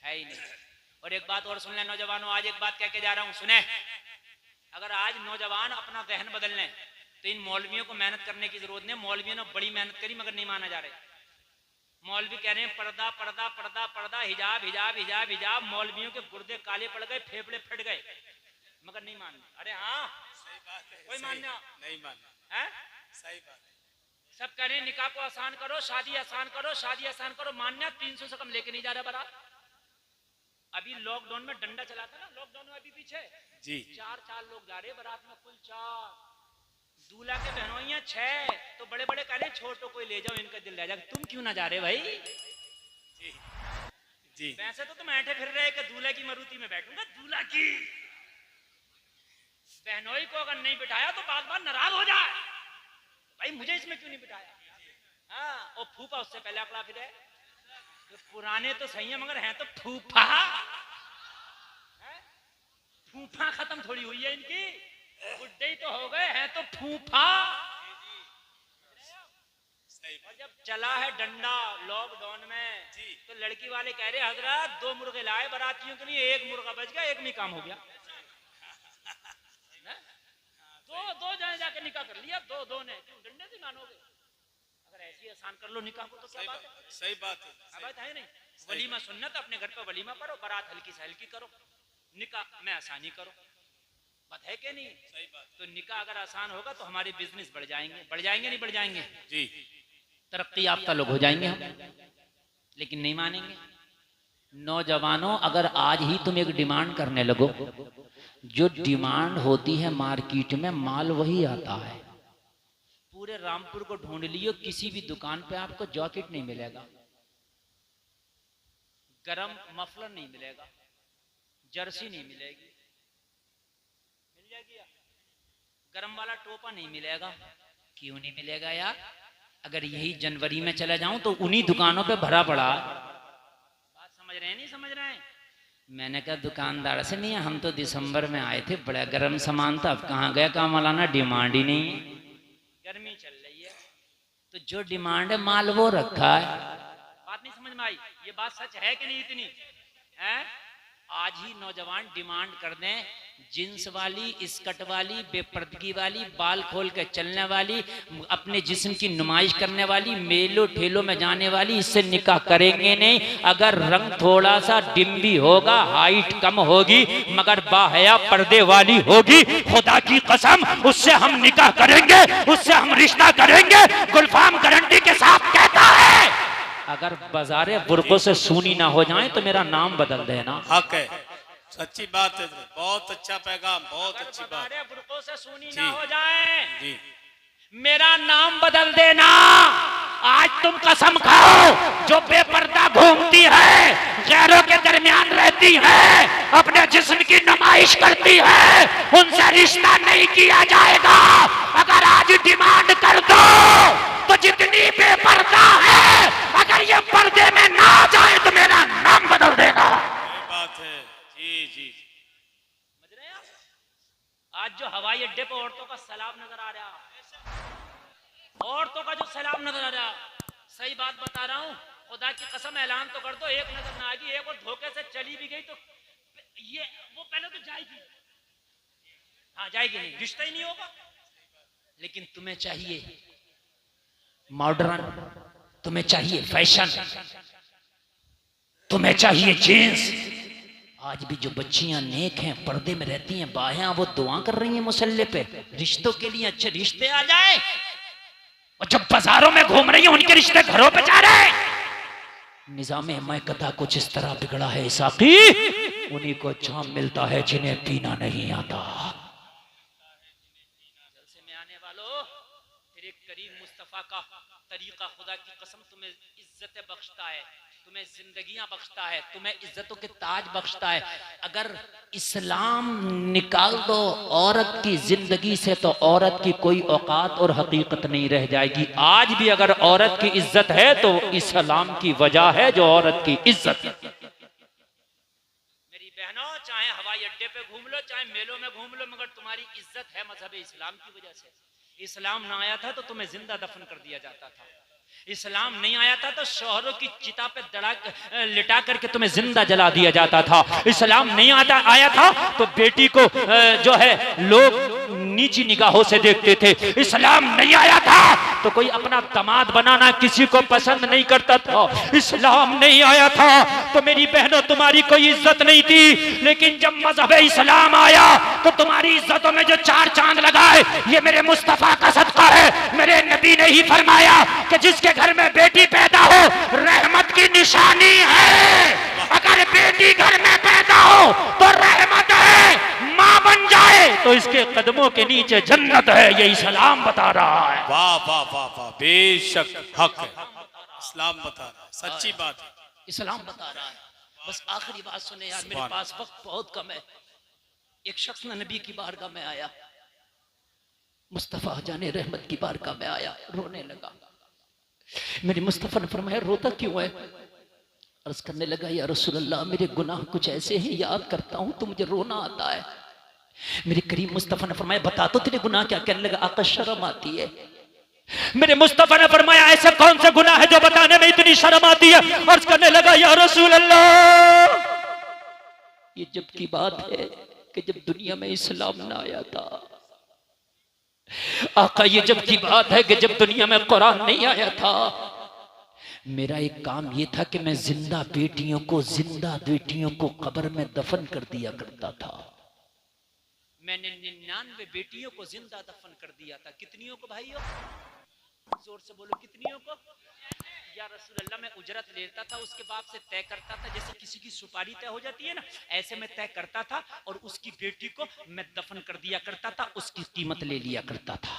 A: है ही नहीं। और एक बात और सुन ले नौजवानों, आज एक बात कह के जा रहा हूं, सुने। अगर आज नौजवान अपना जहन बदल लें तो इन मौलवियों को मेहनत करने की जरूरत नहीं। मौलवियों ने बड़ी मेहनत करी मगर नहीं माना जा रहा। मौलवी कह रहे हैं पर्दा पर्दा पर्दा पर्दा, हिजाब हिजाब हिजाब हिजाब। मौलवियों के गुर्दे काले पड़ गए, फेफड़े फट गए, मगर नहीं मान रहे। अरे हाँ
B: सही बात है,
A: कोई मानना
B: नहीं मानना
A: है?
B: सही बात है।
A: सब कह रहे हैं निकाह को आसान करो, शादी आसान करो, शादी आसान करो। मान्या 300 से कम लेके नहीं जा रहा बारात। अभी लॉकडाउन में डंडा चला था ना, लॉकडाउन में अभी पीछे
B: जी
A: 4 लोग जा रहे बारात में, कुल 4। दूल्हा के बहनोइयां 6, तो बड़े बड़े कह रहे छोटो कोई ले जाओ, इनका दिल ले जाएगा। तुम क्यों ना जा रहे भाई?
B: जी जी,
A: वैसे तो तुम ऐठे फिर रहे कि दूल्हे की मरूती में बैठूंगा। दूल्हा की बहनोई को अगर नहीं बिठाया तो बार बार नाराज हो जाए, भाई मुझे इसमें क्यों नहीं बिठाया? हाँ, और फूफा उससे पहले अकड़ा फिर है। तो पुराने तो सही है मगर हैं तो फूफा। फूफा खत्म थोड़ी हुई है इनकी, बुड्ढे ही तो हो गए हैं तो फूफा। और जब चला है डंडा लॉकडाउन में तो लड़की वाले कह रहे हजरत 2 मुर्गे लाए बारातियों के लिए, 1 मुर्गा बच गया, 1 में काम हो गया। दो जाने जाके निकाह कर लिया, दो ने, क्यों डंडे से मानोगे? अगर ऐसी आसान कर लो निकाह को तो क्या बात है?
B: सही बात है,
A: बात है नहीं? वलीमा सुन्नत, अपने घर पे वलीमा करो, बारात हल्की से हल्की करो, निकाह में आसानी करो, बात है कि नहीं?
B: सही बात।
A: तो निकाह अगर आसान होगा तो हमारे बिजनेस बढ़ जाएंगे, बढ़ जाएंगे नहीं बढ़ जाएंगे
B: जी,
A: तरक्की याफ्ता लोग हो जाएंगे हम, लेकिन नहीं मानेंगे। नौजवानों, अगर आज ही तुम एक डिमांड करने लगो, जो डिमांड होती है मार्केट में माल वही आता है। पूरे रामपुर को ढूंढ लियो, किसी भी दुकान पे आपको जैकेट नहीं मिलेगा, गरम मफलर नहीं मिलेगा, जर्सी नहीं मिलेगी, मिल जाएगी यार, गरम वाला टोपा नहीं मिलेगा। क्यों नहीं मिलेगा यार? अगर यही जनवरी में चला जाऊं तो उन्हीं दुकानों पे भरा पड़ा। बात समझ रहे हैं नहीं समझ रहे हैं? मैंने कहा दुकानदार से नहीं, हम तो दिसंबर में आए थे, बड़ा गर्म सामान था, अब कहाँ गया काम मौलाना, डिमांड ही नहीं है, गर्मी चल रही है, तो जो डिमांड है माल वो रखा है। बात नहीं समझ में आई? ये बात सच है कि नहीं इतनी है? आज ही नौजवान डिमांड कर दें, जींस वाली, स्कर्ट वाली, बेपर्दगी वाली, बाल खोल के चलने वाली, अपने जिस्म की नुमाइश करने वाली, मेलों ठेलों में जाने वाली, इससे निकाह करेंगे नहीं। अगर रंग थोड़ा सा डिम भी होगा, हाइट कम होगी, मगर बाहया पर्दे वाली होगी, खुदा की कसम उससे हम निकाह करेंगे, उससे हम रिश्ता करेंगे, गुलफाम गारंटी के साथ कहता है। अगर बाजारे बुर्कों से सूनी ना हो जाए तो मेरा नाम बदल देना।
B: हक है, सच्ची बात है, बहुत अच्छा पैगाम, बहुत अच्छी बात।
A: बुर्कों से सूनी ना हो जाए
B: जी,
A: मेरा नाम बदल देना। आज तुम कसम खाओ, जो बेपर्दा घूमती है, गैरों के दरमियान रहती है, अपने जिस्म की नुमाइश करती है, उनसे रिश्ता नहीं किया जाएगा। अगर आज डिमांड कर दो तो जितनी बेपर्दा है, अगर ये पर्दे में ना जाए तो मेरा नाम बदल देगा।
B: बात है जी जी।
A: समझ रहे हैं आप? आज जो हवाई अड्डे पर औरतों का सैलाब नजर आ रहा, औरतों का जो सैलाब नजर आ रहा, सही बात बता रहा हूँ, खुदा की कसम ऐलान तो कर दो, एक नजर ना आएगी, एक और धोखे से चली भी गई तो ये वो पहले तो जाएगी, हाँ जाएगी नहीं, रिश्ता ही नहीं होगा। लेकिन तुम्हें चाहिए मॉडर्न, तुम्हें चाहिए फैशन, तुम्हें चाहिए जींस। आज भी जो बच्चियां नेक हैं, पर्दे में रहती हैं, बायां, वो दुआ कर रही हैं मुसल्ले पे, रिश्तों के लिए अच्छे रिश्ते आ जाए, और जब बाजारों में घूम रही हैं उनके रिश्ते घरों पे जा रहे हैं। निजाम हिमायत कुछ इस तरह बिगड़ा है साकी, उन्हीं को जाम मिलता है जिन्हें पीना नहीं आता। जलसे में आने वालों, तेरे करीम मुस्तफा का तरीका खुदा की कसम तुम्हें इज्जत बख्शता है, तुम्हें जिंदगियां बख्शता है, तुम्हें इज्जतों के ताज बख्शता है। अगर इस्लाम निकाल दो औरत की जिंदगी से तो औरत की कोई औकात और हकीकत नहीं रह जाएगी। आज भी अगर औरत की इज्जत है तो इस्लाम की वजह है जो औरत की इज्जत है। मेरी बहनों, चाहे हवाई अड्डे पे घूम लो, चाहे मेलों में घूम लो, मगर तुम्हारी इज्जत है मजहब इस्लाम की वजह से। इस्लाम ना आया था तो तुम्हें जिंदा दफन कर दिया जाता था, इस्लाम नहीं आया था तो शोहरों की चिता पे लिटा करके तुम्हें जिंदा जला दिया जाता था। इस्लाम नहीं आया था तो बेटी को जो है लोग नीची निगाहों से देखते थे। इस्लाम नहीं आया था तो कोई अपना दामाद बनाना किसी को पसंद नहीं करता था। इस्लाम नहीं आया था तो मेरी बहनों तुम्हारी कोई इज्जत नहीं थी, लेकिन जब मजहब इस्लाम आया तो तुम्हारी इज्जतों में जो 4 चांद लगाए, ये मेरे मुस्तफा का सदका है। मेरे नबी ने ही फरमाया कि जिसके घर में बेटी पैदा हो रहमत की निशानी है। अगर बेटी घर में पैदा हो तो रहमत है, मां बन जाए तो इसके कदमों के नीचे जन्नत है। ये इस्लाम बता रहा है।
B: वाह वाह वाह वाह, बेशक हक है, इस्लाम बता रहा है, सच्ची बात है,
A: इस्लाम बता रहा है। बस आखिरी बात सुने यार, मेरे पास वक्त बहुत कम है। एक शख्स ने नबी की बारगाह में आया, मुस्तफा जाने रहमत की बारगाह में आया, रोने लगा। मेरे मुस्तफा ने फरमाया रोता क्यों है? अर्ज करने लगा या रसूल अल्लाह, मेरे गुनाह कुछ ऐसे हैं, याद करता हूं तो मुझे रोना आता है। मेरे करीम मुस्तफा ने फरमाया बता तो तेरे गुनाह क्या? कहने लगा आका शर्म आती है। मेरे मुस्तफा ने फरमाया ऐसे कौन से गुनाह है जो बताने में इतनी शर्म आती है? अर्ज करने लगा या रसूल अल्लाह, ये जब की बात है कि जब दुनिया में इस्लाम ना आया था। आका ये जब की बात है कि जब दुनिया में कुरान नहीं आया था। मेरा एक काम ये था कि मैं जिंदा बेटियों को कब्र में दफन कर दिया करता था। मैंने 99 बेटियों को जिंदा दफन कर दिया था। कितनियों को भाइयों? जोर से बोलो, कितनियों को? या रसूल अल्लाह, मैं उजरत लेता था, उसके बाप से तय करता था, जैसे किसी की सुपारी तय हो जाती है ना, ऐसे मैं तय करता था और उसकी बेटी को मैं दफन कर दिया करता था, उसकी कीमत ले लिया करता था।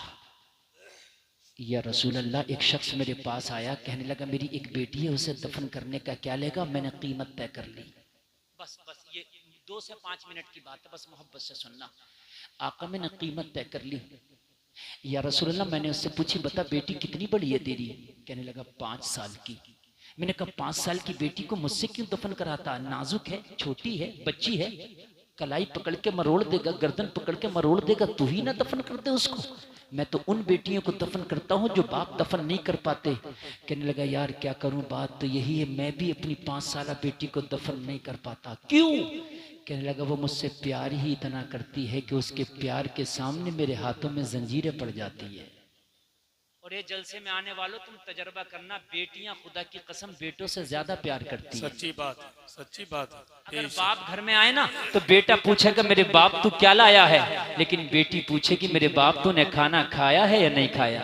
A: या रसूल अल्लाह, एक शख्स मेरे पास आया, कहने लगा मेरी एक बेटी है, उसे दफन करने का क्या लेगा? मैंने कीमत तय कर ली। बस ये 2 से 5 मिनट की बात है, बस मोहब्बत से सुनना। आका मैंने कीमत तय कर ली। या रसूल अल्लाह, मैंने उससे पूछी बता बेटी कितनी बड़ी है तेरी? कहने लगा 5 साल की। मैंने कहा 5 साल की बेटी को मुझसे क्यों दफन कराता? नाजुक है, छोटी है, बच्ची है, कलाई पकड़ के मरोड़ देगा, गर्दन पकड़ के मरोड़ देगा, तू ही ना दफन कर दे उसको। मैं तो उन बेटियों को दफन करता हूँ जो बाप दफन नहीं कर पाते। कहने लगा यार क्या करूं, बात तो यही है, मैं भी अपनी 5 साल बेटी को दफन नहीं कर पाता। क्यों? कहने लगा वो मुझसे प्यार ही इतना करती है कि उसके प्यार के सामने मेरे हाथों में जंजीरें पड़ जाती है। और ये जलसे में आने वालों, तुम तजर्बा करना, बेटियां खुदा की कसम बेटों से ज्यादा प्यार करती है।
B: सच्ची बात है, सच्ची बात है।
A: अगर बाप घर में आए ना तो बेटा पूछेगा मेरे बाप तू क्या लाया है, लेकिन बेटी पूछेगी मेरे बाप तूने खाना खाया है या नहीं खाया।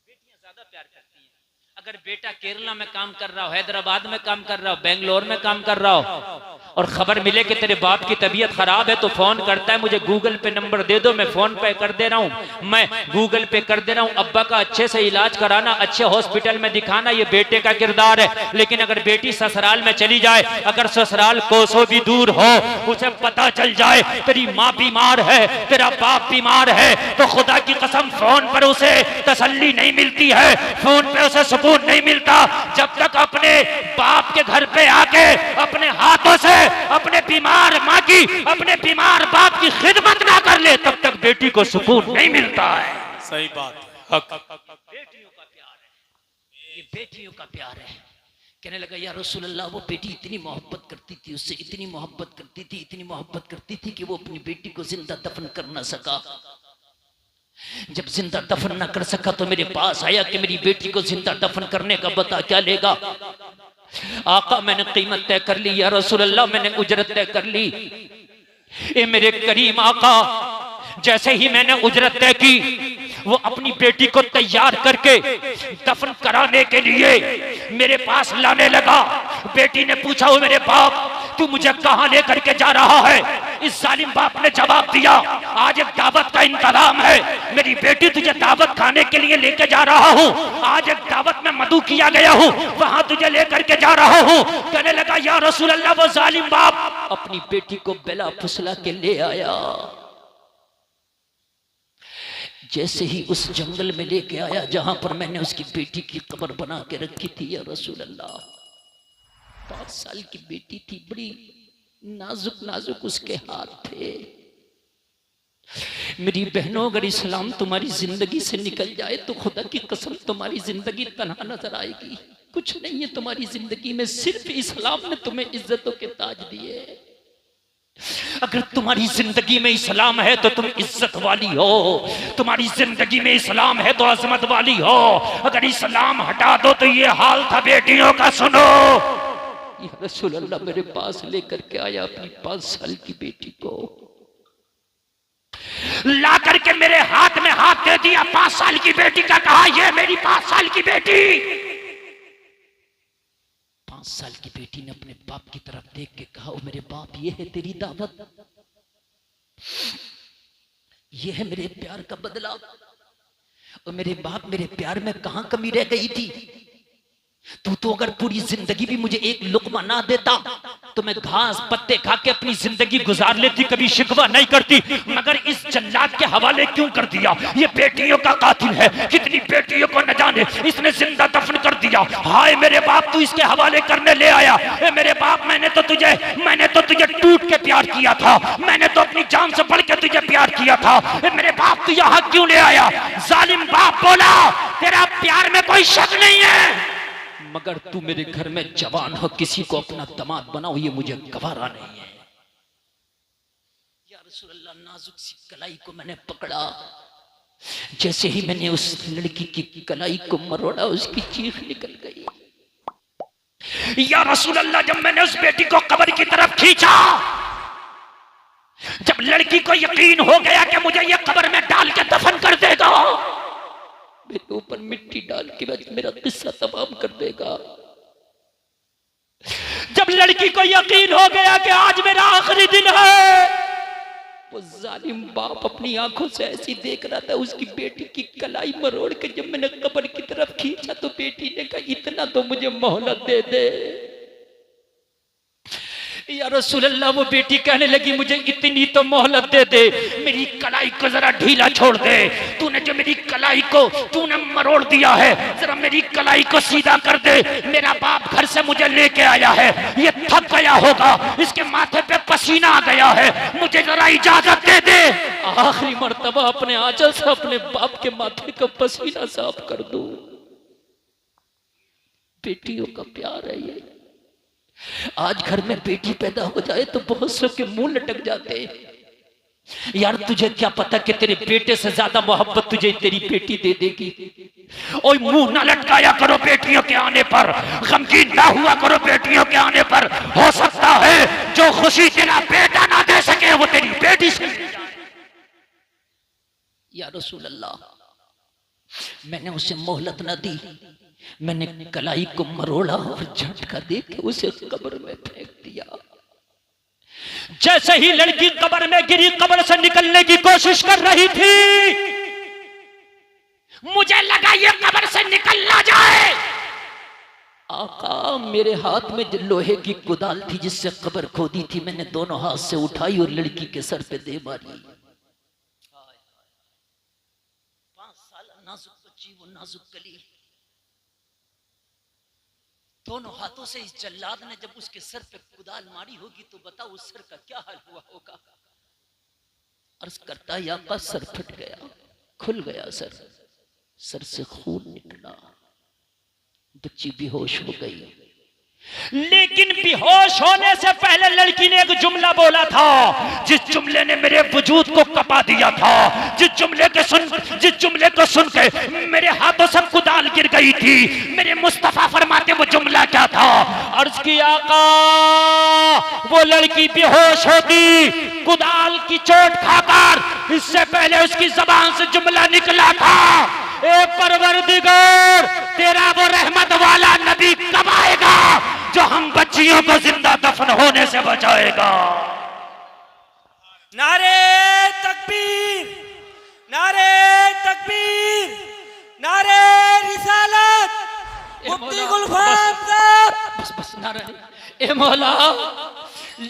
A: बेटियां ज्यादा प्यार करती हैं। अगर बेटा केरला में काम कर रहा हो, हैदराबाद में काम कर रहा हो, बेंगलोर में काम कर रहा हो और खबर मिले कि तेरे बाप की तबीयत खराब है, तो फोन करता है मुझे गूगल पे नंबर दे दो, मैं फोन पे कर दे रहा हूँ, मैं गूगल पे कर दे रहा हूँ। अब्बा का अच्छे से इलाज कराना, अच्छे हॉस्पिटल में दिखाना, ये बेटे का किरदार है। लेकिन अगर बेटी ससुराल में चली जाए, अगर ससुराल कोसों भी दूर हो, उसे पता चल जाए तेरी माँ बीमार है, तेरा बाप बीमार है, तो खुदा की कसम फोन पर उसे तसल्ली नहीं मिलती है, फोन पे उसे सुकून नहीं मिलता जब तक अपने बाप के घर पे आके अपने हाथों से अपने बीमार माँ की, अपने बीमार बाप की खिदमत ना कर ले, तब तक बेटी को सुकून नहीं मिलता है।
B: सही बात है, हक।
A: बेटियों का प्यार है, ये बेटियों का प्यार है। कहने लगा या रसूल अल्लाह, वो बेटी इतनी मोहब्बत करती थी, उससे इतनी मोहब्बत करती थी, इतनी मोहब्बत करती थी कि वो अपनी बेटी को जिंदा दफन कर ना सका। जब जिंदा दफन ना कर सका तो मेरे पास आया कि मेरी बेटी को जिंदा दफन करने का बता क्या लेगा। आका मैंने कीमत तय कर ली, या रसूल अल्लाह मैंने उजरत तय कर ली। ए मेरे करीम आका, जैसे ही मैंने उजरत तय की, वो अपनी बेटी को तैयार करके दफन कराने के लिए मेरे पास लाने लगा। बेटी ने पूछा वो मेरे बाप तू मुझे कहां लेकर के जा रहा है? इस जालिम बाप ने जवाब दिया आज एक दावत का इंतजाम है, मेरी बेटी तुझे दावत खाने के लिए लेके जा रहा हूँ, आज एक दावत में मधु किया गया हूँ, वहां तुझे लेकर के जा रहा हूँ। कहने लगा या रसूल अल्लाह, वो जालिम बाप अपनी बेटी को बेला फुसला के ले आया। जैसे ही उस जंगल में लेके आया जहां पर मैंने उसकी बेटी की कब्र बना के रखी थी, या रसूल अल्लाह 5 साल की बेटी थी, बड़ी नाजुक नाजुक उसके हाथ थे। मेरी बहनों, अगर इस्लाम तुम्हारी जिंदगी से निकल जाए तो खुदा की कसम तुम्हारी जिंदगी तन्हा नजर आएगी। कुछ नहीं है तुम्हारी जिंदगी में, सिर्फ इस्लाम ने तुम्हें इज्जतों के ताज दिए। अगर तुम्हारी जिंदगी में इस्लाम है तो तुम इज्जत वाली हो, तुम्हारी जिंदगी में इस्लाम है तो अजमत वाली हो। अगर इस्लाम हटा दो तो ये हाल था बेटियों का। सुनो, या रसूल अल्लाह मेरे पास लेकर के आया अपनी 5 साल की बेटी को, ला करके मेरे हाथ में हाथ दे दिया। 5 साल की बेटी का कहा ये मेरी 5 साल की बेटी। 5 साल की बेटी ने अपने बाप की तरफ देख के कहा ओ मेरे बाप, ये है तेरी दावत, ये है मेरे प्यार का बदला। और मेरे बाप, मेरे प्यार में कहां कमी रह गई थी? तू तो अगर पूरी जिंदगी भी मुझे एक लुकमा ना देता तो मैं घास पत्ते खा के अपनी जिंदगी गुजार लेती, कभी शिकवा नहीं करती, मगर इस जल्लाद के हवाले क्यों कर दिया? ये बेटियों का कातिल है, कितनी बेटियों को न जाने इसने जिंदा दफन कर दिया। हाय मेरे बाप, तू इसके हवाले करने ले आया। ए मेरे बाप, मैंने तो तुझे टूट के प्यार किया था, मैंने तो अपनी जान से बढ़ के तुझे प्यार किया था। ए मेरे बाप, तू यहाँ क्यों ले आया? जालिम बाप बोला, तेरा प्यार में कोई शक नहीं है, मगर तू मेरे घर में जवान हो, किसी को अपना दामाद बनाओ, ये मुझे गवारा नहीं है। या रसूल अल्लाह, नाजुक सी कलाई को मैंने पकड़ा, जैसे ही मैंने उस लड़की की कलाई को मरोड़ा, उसकी चीख निकल गई। या रसूल अल्लाह, जब मैंने उस बेटी को कब्र की तरफ खींचा, जब लड़की को यकीन हो गया कि मुझे ये कब्र में डाल के दफन कर देगा, मेरे ऊपर मिट्टी डाल के मेरा किस्सा तमाम कर देगा, जब लड़की को यकीन हो गया कि आज मेरा आखिरी दिन है, वो जालिम बाप अपनी आंखों से ऐसी देख रहा था, उसकी बेटी की कलाई मरोड़ के जब मैंने कब्र की तरफ खींचा तो बेटी ने कहा, इतना तो मुझे मोहलत दे दे। या रसूल अल्लाह, वो बेटी कहने लगी, मुझे इतनी तो मोहलत दे दे, मेरी कलाई को जरा ढीला छोड़ दे, तूने जो मेरी कलाई को तूने मरोड़ दिया है, जरा मेरी कलाई को सीधा कर दे। मेरा बाप घर से मुझे लेके आया है, ये थक गया होगा, इसके माथे पे पसीना आ गया है, मुझे जरा इजाजत दे दे, आखिरी मर्तबा अपने आंचल से अपने बाप के माथे का पसीना साफ कर दूं। बेटियों का प्यार है ये। आज घर में बेटी पैदा हो जाए तो बहुत से के मुंह लटक जाते हैं। यार तुझे क्या पता कि तेरे बेटे से ज्यादा मोहब्बत तुझे तेरी बेटी दे देगी। ओए मुंह ना लटकाया करो बेटियों के आने पर, गमगीन ना हुआ करो बेटियों के आने पर। हो सकता है जो खुशी तेरा बेटा ना दे सके वो तेरी बेटी से। या रसूल अल्लाह, मैंने उसे मोहलत न दी, मैंने कलाई को मरोड़ा और झटका देके उसे कब्र में फेंक दिया। जैसे ही लड़की कब्र में गिरी, कब्र से निकलने की कोशिश कर रही थी, मुझे लगा ये कब्र से निकल ना जाए। आका, मेरे हाथ में जो लोहे की कुदाल थी जिससे कब्र खोदी थी, मैंने दोनों हाथ से उठाई और लड़की के सर पे दे मारी। 5 साल नाजुक बच्ची, वो नाजुक कली, दोनों हाथों से इस जल्लाद ने जब उसके सर पे कुदाल मारी होगी तो बताओ उस सर का क्या हाल हुआ होगा। अर्ज करता या का सर फट गया, खुल गया सर से खून निकला, बच्ची बेहोश हो गई। लेकिन बेहोश होने से पहले लड़की ने एक जुमला बोला था, जिस जुमले ने मेरे वजूद को कपा दिया था, जिस जुमले को सुन के मेरे हाथों से कुदाल गिर गई थी। मेरे मुस्तफा फरमाते वो जुमला क्या था? अर्ज किया, आका, वो लड़की बेहोश होती कुदाल की चोट खाकर, इससे पहले उसकी जबान से जुमला निकला था, ए परवरदिगार, तेरा वो रहमत वाला नबी कब आएगा जो हम बच्चियों को जिंदा दफन होने से बचाएगा।
C: नारे तकबीर, नारे तकबीर, नारे रिसालत, मुफ्ती गुलफाम साहब।
A: बस नारे। ए मौला,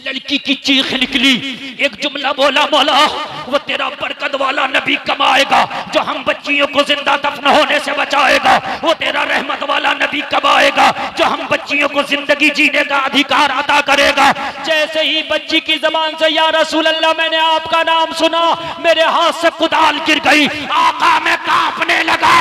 A: लड़की की चीख निकली, एक जुमला बोला, मौला वो तेरा बरकत वाला नबी कब आएगा जो हम बच्चियों को जिंदा दफन होने से बचाएगा। वो तेरा रहमत वाला नबी कब आएगा जो हम बच्चियों को जिंदगी जीने का अधिकार अता करेगा। जैसे ही बच्ची की जबान से या रसूल अल्लाह मैंने आपका नाम सुना, मेरे हाथ से कुदाल गिर गई, आका मैं कांपने लगा।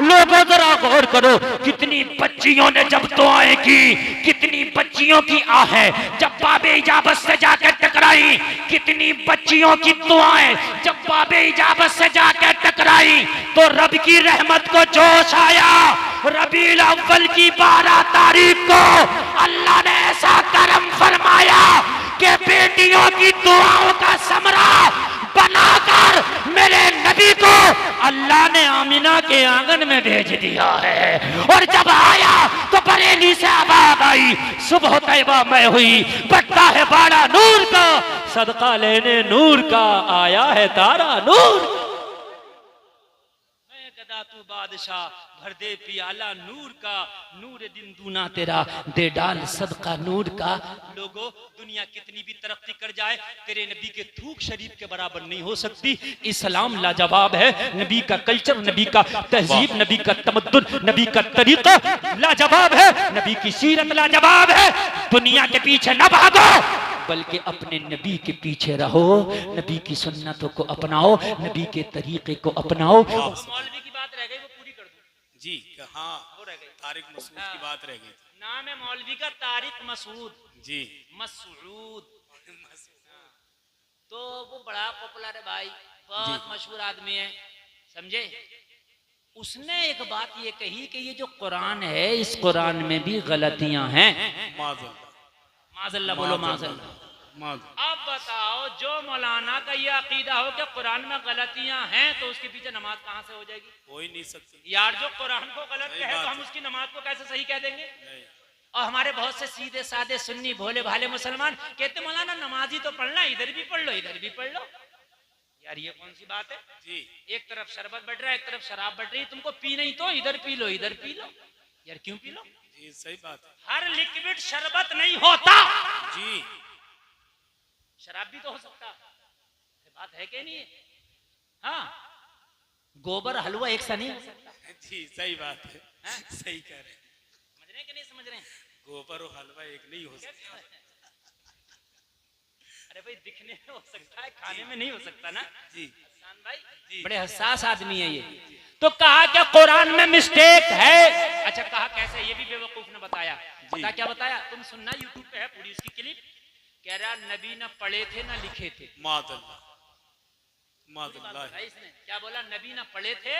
A: लोगों जरा गौर करो, कितनी बच्चियों ने जब दुआएं की, कितनी बच्चियों की आहें जब बाबे इजाबत से जाकर टकराई, कितनी बच्चियों की दुआएं जब बाबे इजाबत से जाकर टकराई तो रब की रहमत को जोश आया। रबीउल अव्वल की 12 तारीख को अल्लाह ने ऐसा करम फरमाया कि बेटियों की दुआओं का समरा बनाकर मेरे नबी को अल्लाह ने आमिना के आंगन में भेज दिया है। और जब आया तो बरेली से आवाज आई, सुबह तैयबा में हुई, बटता है बाड़ा नूर का, सदका लेने नूर का, आया है तारा नूर। मैं गदा तू बादशाह भर दे पियाला नूर का, नूर दिन दूना तेरा दे डाल सदका नूर का। लोगों, दुनिया कितनी भी तरक्की कर जाए तेरे नबी के थूक शरीफ के बराबर नहीं हो सकती। इस्लाम लाजवाब है, नबी का कल्चर, नबी का तहजीब, नबी का तमद्दुन, नबी का तरीका लाजवाब है, नबी की सीरत लाजवाब है। दुनिया के पीछे न भागो, बल्कि अपने नबी के पीछे रहो, नबी की सुन्नतों को अपनाओ, नबी के तरीके को अपनाओ। मौलवी की बात रह गई, वो पूरी कर दूं
B: जी। हाँ,
A: वो रह गई,
B: तारिक मसूद की बात रह गई।
A: नाम है मौलवी का तारिक मसूद
B: जी,
A: मसूद। तो वो बड़ा पॉपुलर है भाई, बहुत मशहूर आदमी है, समझे। उसने एक बात ये कही कि ये जो कुरान है, इस कुरान में भी गलतियां हैं। माज़ल्ला बोलो, माज़ल्ला। अब बताओ, जो मौलाना का ये अकीदा हो कि कुरान में गलतियां हैं, तो उसके पीछे नमाज कहां से हो जाएगी? हो ही नहीं सकती यार। जो कुरान को गलत कहे तो हम उसकी नमाज को कैसे सही कह देंगे? और हमारे बहुत से सीधे साधे सुन्नी भोले भाले मुसलमान कहते मौलाना नमाज ही तो पढ़ना, इधर भी पढ़ लो इधर भी पढ़ लो। यार ये कौन सी बात है जी? एक तरफ शरबत बढ़ रहा है, एक तरफ शराब बढ़ रही है, तुमको पी नहीं तो इधर पी लो इधर पी लो। यार क्यों पी लो? जी सही बात है। हर लिक्विड शरबत नहीं होता जी, शराब भी तो हो सकता। बात है कि नहीं? हाँ, गोबर हलवा एक सा नहीं हो सकता जी, सही बात है। सही कह रहे हैं, समझ रहे हैं कि नहीं समझ रहे हैं? गोबर और हलवा एक नहीं हो सकता। अरे भाई, दिखने में हो सकता है, खाने में नहीं हो सकता ना जी। भाई जी, बड़े हसास आदमी है ये। तो कहा क्या कुरान में मिस्टेक है? अच्छा, कहा कैसे? ये भी बेवकूफ ने बताया। पता क्या बताया? तुम सुनना, यूट्यूब पे है पूरी उसकी क्लिप। कह रहा नबी ना पढ़े थे ना लिखे थे। मादल्ला इसने क्या बोला? नबी ना पढ़े थे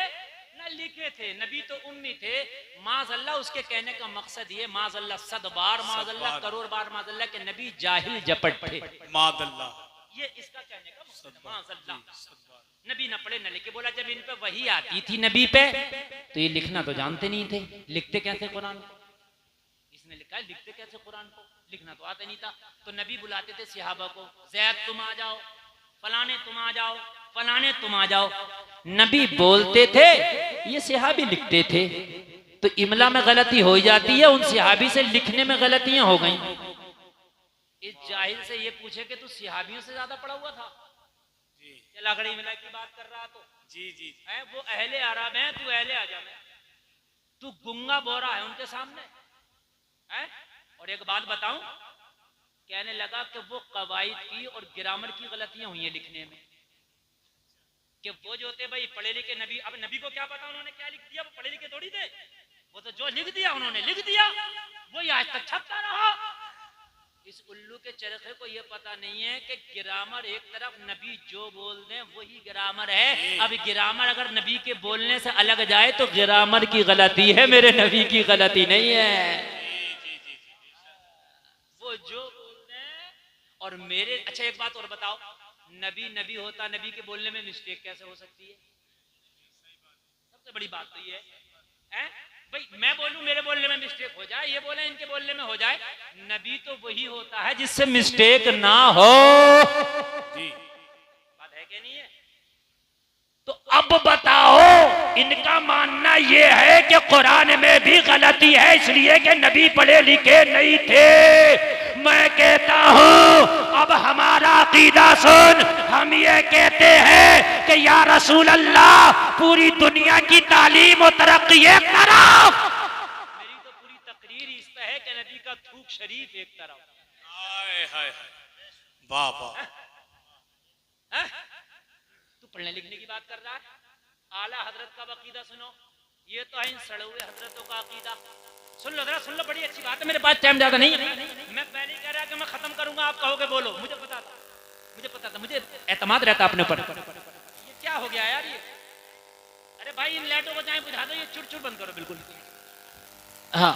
A: ना लिखे थे, नबी तो उम्मी थे। माज़ल्ला उसके कहने का मकसद ये, माज़ल्ला सद बार माज़ल्ला, करोड़ बार माज़ल्ला के नबी जाहिल जपट थे। मादल्ला, ये इसका कहने का मकसद। माज़ल्ला नबी ना पढ़े ना लिखे। बोला जब इन पे वही आती थी नबी पे, तो ये लिखना तो जानते नहीं थे, लिखते कैसे कुरान को? इसने लिखा है लिखते कैसे कुरान को, लिखना तो आता नहीं था। तो नबी बुलाते थे सहाबा को, ज़ैद तुम आ जाओ, फलाने तुम आ जाओ, फलाने तुम आ जाओ। नबी बोलते थे, ये सहाबी लिखते थे। तो इमला में गलती हो जाती है, उन सहाबी से लिखने में गलतियां हो गई। इस जाहिल से ये पूछे कि तू सहाबियों से ज्यादा पढ़ा हुआ था जी, लागड़ी इमला की बात कर रहा तो जी जी है, वो अहले अरब है, तू अहले आजम है, तू गुंगा बोरा है उनके सामने है। और एक बात बताऊं, कहने लगा कि वो कवायद की और ग्रामर की गलतियां हुई हैं लिखने में, कि वो जो थे भाई पढ़े लिखे नबी। अब नबी को क्या पता उन्होंने क्या लिख दिया? वो पढ़े लिखे थोड़ी थे, वो तो जो लिख दिया उन्होंने लिख दिया, वो आज तक छपता रहा। इस उल्लू के चरखे को ये पता नहीं है कि ग्रामर एक तरफ, नबी जो बोल दे वही ग्रामर है। अब ग्रामर अगर नबी के बोलने से अलग जाए तो ग्रामर की गलती है, मेरे नबी की गलती नहीं है। वो जो बोलते हैं और मेरे। अच्छा एक बात और बताओ, नबी नबी होता, नबी के बोलने में मिस्टेक कैसे हो सकती है? सबसे बड़ी बात तो ये है भाई, मैं बोलूं मेरे बोलने में मिस्टेक हो जाए, ये बोले इनके बोलने में हो जाए। नबी तो वही होता है जिससे मिस्टेक ना हो जी, बात है कि नहीं है? तो अब बताओ, इनका मानना ये है कि कुरान में भी गलती है इसलिए कि नबी पढ़े लिखे नहीं थे। मैं कहता हूं, अब हमारा अकीदा सुन। हम ये कहते हैं कि या रसूल अल्लाह, पूरी दुनिया की तालीम और तरक्की एक तरफ, मेरी तो पूरी तकरीर इस पे है कि नबी का थूक शरीफ एक तरफ। हाय हाय वाह वाह। तू पढ़ने लिखने की बात कर रहा है, आला हजरत का अकीदा सुनो। ये तो है इन सड़े हुए हजरतों का अकीदा। सुन लो जरा, सुन लो, बड़ी अच्छी बात है। मेरे पास टाइम ज्यादा नहीं है, मैं पहले कह रहा कि मैं खत्म करूंगा, आप कहोगे बोलो। मुझे पता था, मुझे एतमाद रहता अपने ऊपर। ये क्या हो गया यार ये? अरे भाई, इन लाइटों को चाहे बुझा दो, ये चुड़ बंद करो बिल्कुल। हाँ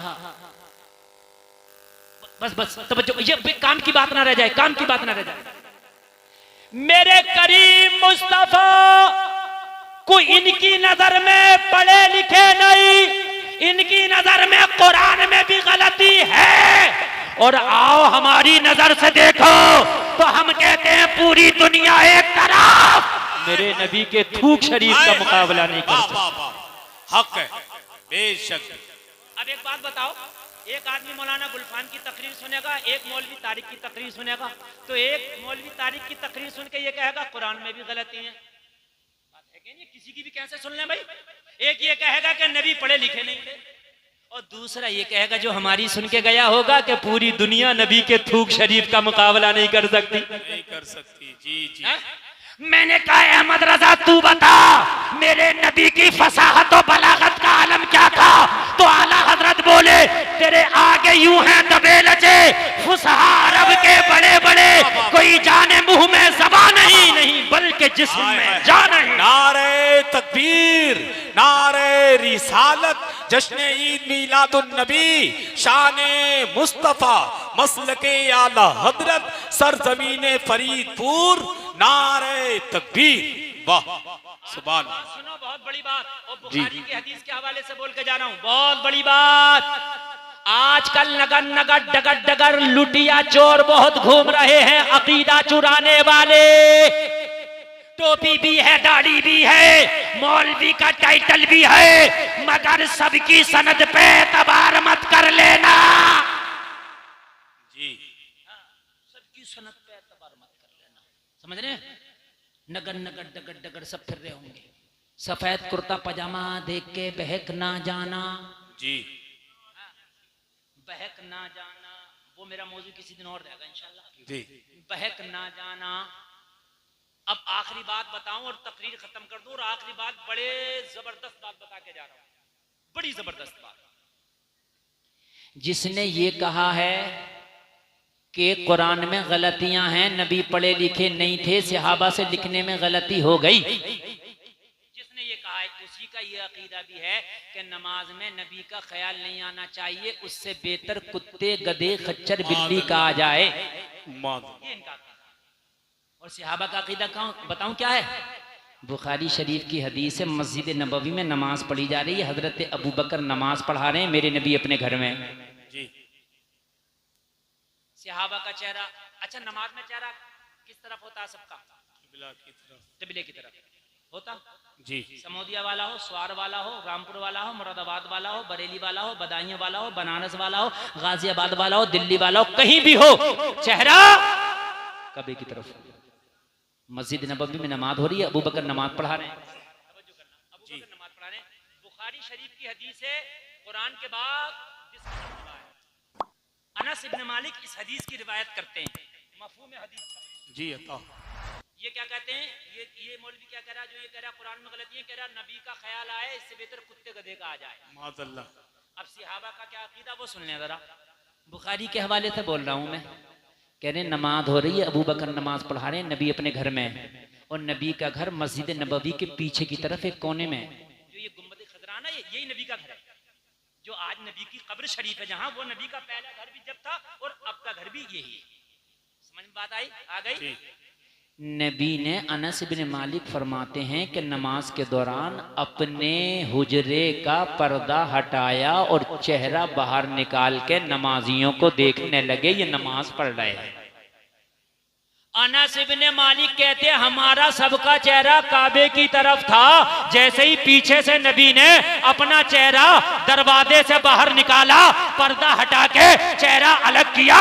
A: बस तवज्जो, ये काम की बात ना रह जाए, काम की बात ना रह जाए। मेरे करीम मुस्तफा को इनकी नजर में पढ़े लिखे नहीं, इनकी नजर में कुरान में भी गलती है। और आओ हमारी नजर से देखो तो हम कहते हैं पूरी दुनिया एक तरफ, मेरे नबी के थूक शरीफ का मुकाबला नहीं कर सकती।
B: हक है, बेशक।
A: अब एक बात बताओ, एक आदमी मौलाना गुलफाम की तकरीर सुनेगा, एक मौलवी तारिक की तकरीर सुनेगा, तो एक मौलवी तारिक की तकरीर सुन के ये कहेगा कुरान में भी गलती है, बात है कि नहीं? किसी की भी कैसे सुन ले भाई। एक ये कहेगा कि नबी पढ़े लिखे नहीं थे, और दूसरा ये कहेगा जो हमारी सुन के गया होगा कि पूरी दुनिया नबी के थूक शरीफ का मुकाबला नहीं कर सकती।
B: नहीं कर सकती। जी जी।
A: है? मैंने कहा अहमद रजा तू बता मेरे नबी की फसाहत और बलागत का आलम क्या था? तो आला हजरत बोले तेरे आगे यूं हैं दबे लचे फुसहा अरब के बड़े बड़े, कोई जाने मुंह में ज़बान नहीं बल्कि जिस्म में जान है।
B: नारे तकबीर, नारे रिसालत, जश्न ईद मीलादुन नबी, शाने मुस्तफा, मसलके आला हजरत, सरजमीने फरीदपुर, नारे तकबीर। वाह सुभान।
A: सुनो बहुत बड़ी बात, और बुखारी की हदीस के हवाले से बोल के जा रहा हूं, बहुत बड़ी बात। आजकल नगर नगर डगर डगर लुटिया चोर बहुत घूम रहे हैं, अकीदा चुराने वाले। टोपी भी है, दाढ़ी भी है, मौलवी का टाइटल भी है, मगर सबकी सनद पे एतबार मत कर लेना।
B: जी।
A: सबकी सनद पे एतबार मत कर लेना, समझ रहे हैं? नगर नगर डगर डगर सब फिर रहे होंगे, सफेद कुर्ता पजामा देख के बहक ना जाना।
B: जी।
A: बहक ना जाना, वो मेरा मौजू किसी दिन और रहेगा इंशाल्लाह।
B: जी।
A: बहक ना जाना। अब आखिरी बात बताऊं और तकरीर खत्म कर दूं, और आखिरी बात बड़े जबरदस्त बात बता के जा रहा हूं, बड़ी जबरदस्त बात। जिसने ये कहा है कि कुरान में गलतियां हैं, नबी पढ़े लिखे नहीं थे, सहाबा से लिखने में गलती हो गई, जिसने ये कहा है उसी का ये अकीदा भी है कि नमाज में नबी का ख्याल नहीं आना चाहिए, उससे बेहतर कुत्ते गधे खच्चर बिल्ली का आ जाए, ये इनका। और सहाबा का अकीदा बताऊं क्या है? बुखारी शरीफ की हदीस है, मस्जिद नबवी में नमाज पढ़ी जा रही है, हजरत अबू बकर नमाज पढ़ा रहे हैं, मेरे नबी अपने घर में।
B: जी।
A: सहाबा का चेहरा, अच्छा नमाज में चेहरा किस तरफ होता है सबका? किबले की तरफ होता।
B: जी।
A: समोदिया वाला हो, स्वार वाला हो, रामपुर वाला हो, मुरादाबाद वाला हो, बरेली वाला हो, बदायूं वाला हो, बनारस वाला हो, गाजियाबाद वाला हो, दिल्ली वाला हो, कहीं भी हो, चेहरा कबे की तरफ। मस्जिद नबवी में नमाज हो रही है, अबू बकर नमाज पढ़ा रहे हैं, अबू बकर नमाज पढ़ा रहे हैं। बुखारी शरीफ की हदीस है, कुरान के बाद अनस इब्न मालिक इस हदीस की रिवायत करते हैं, मफहूम हदीस का।
B: जी अता।
A: ये क्या कहते हैं? ये मौलवी क्या कह रहा है? जो ये कह रहा है कुरान में गलती है, कह रहा नबी का ख्याल आए, इससे बेहतर कुत्ते गधे का आ जाए।
B: माज़अल्लाह।
A: अब सहाबा का क्या अकीदा वो सुन लें जरा। बुखारी के हवाले से बोल रहा हूं मैं, कह रहे नमाज हो रही है, अबू बकर नमाज पढ़ा रहे हैं, नबी अपने घर में, और नबी का घर मस्जिद नबवी के पीछे की तरफ एक कोने में, जो ये गुम्बद खजरा ना, यही नबी का घर है, जो आज नबी की कब्र शरीफ है, जहां वो नबी का पहला घर भी जब था और अब का घर भी यही। समझ में बात आई? आ गई? नबी ने, अनस इब्न मालिक फरमाते हैं कि नमाज के दौरान अपने हुजरे का पर्दा हटाया और चेहरा बाहर निकाल के नमाजियों को देखने लगे, ये नमाज पढ़ रहे हैं। अनस इब्न मालिक कहते हैं हमारा सबका चेहरा काबे की तरफ था, जैसे ही पीछे से नबी ने अपना चेहरा दरवाजे से बाहर निकाला, पर्दा हटा के चेहरा अलग किया,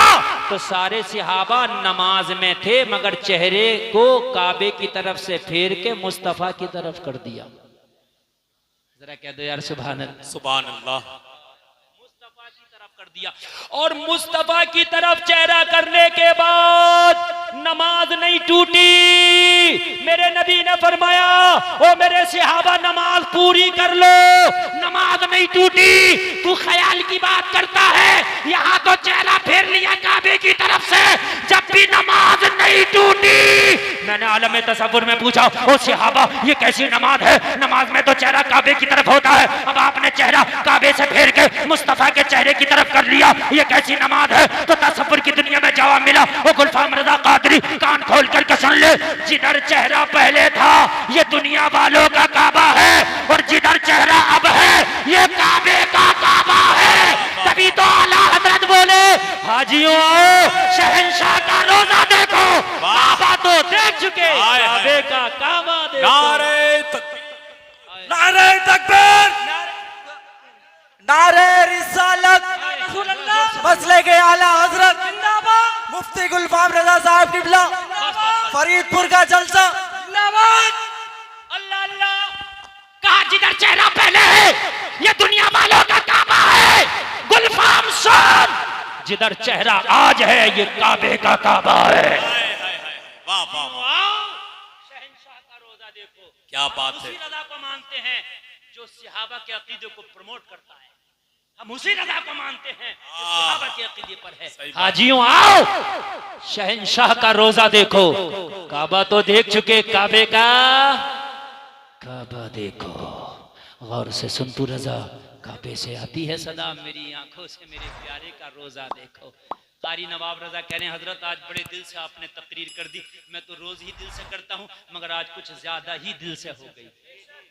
A: तो सारे सहाबा नमाज में थे, मगर चेहरे को काबे की तरफ से फेर के मुस्तफा की तरफ कर दिया। जरा कह दो यार सुभान अल्लाह।
B: सुभान अल्लाह।
A: मुस्तफा की तरफ कर दिया, और मुस्तफा की तरफ चेहरा करने के बाद नमाज नहीं टूटी। मेरे नबी ने फरमाया ओ मेरे सहाबा नमाज पूरी कर लो, नमाज नहीं टूटी। तू ख्याल की बात करता है, यहाँ तो चेहरा फेर लिया काबे की तरफ से, जब भी नमाज नहीं टूटी। मैंने आलम तसव्वुर में पूछा ओ सहाबा ये कैसी नमाज है? नमाज में तो चेहरा काबे की तरफ होता है, अब आपने चेहरा काबे से फेर के मुस्तफा के चेहरे की तरफ कर लिया, ये कैसी नमाज है? तो तसव्वुर की दुनिया में जवाब मिला, ओ गुलफाम रज़ा कादरी कान खोल करके सुन ले, जिधर चेहरा पहले था ये दुनिया वालों का काबा है, और जिधर चेहरा अब है ये काबे का काबा है। तभी तो आला हजरत बोले हाजियों आओ शहंशाह का रोजा देखो, काबा तो देख चुके, काबे का काबा देखो।
B: नारे तकबीर,
C: नारे तकबीर, नारे रिसालत मसले के आला हजरत जिंदाबाद, मुफ्ती गुलफाम रजा साहब किबला, फरीदपुर का जलसा जिंदाबाद।
A: अल्लाह अल्लाह, कहा जिधर चेहरा पहले है ये दुनिया वालों का काबा है। गुलफाम सुन, जिधर चेहरा आज है ये काबे का काबा है।
B: वाह वाह वाह,
A: शहंशाह का रोजा देखो,
B: क्या बात है।
A: उसी रजा को मानते हैं जो सहाबा के अकीदे को प्रमोट करता है। हम उसी रजा को मानते हैं जो सहाबा के अकीदे पर है। हाजियों आओ, शहंशाह का रोजा देखो। काबा तो देख चुके, काबे का काबा देखो। गौर से सुन तू रजा, काबे से आती है सदा मेरी आंखों से मेरे प्यारे का रोजा देखो। कारी नवाब रजा कह रहे हैं हजरत आज बड़े दिल से आपने तकरीर कर दी, मैं तो रोज ही दिल से करता हूं मगर आज कुछ ज्यादा ही दिल से हो गई।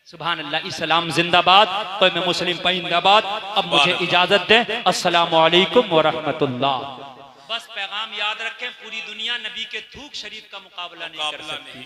A: सुभान अल्लाह, इस्लाम जिंदाबाद, कौम मुस्लिम पाइंदाबाद। अब मुझे इजाजत दें, अस्सलामु अलैकुम व रहमतुल्लाह। बस पैगाम याद रखें, पूरी दुनिया नबी के थूक शरीफ का मुकाबला नहीं कर सकती।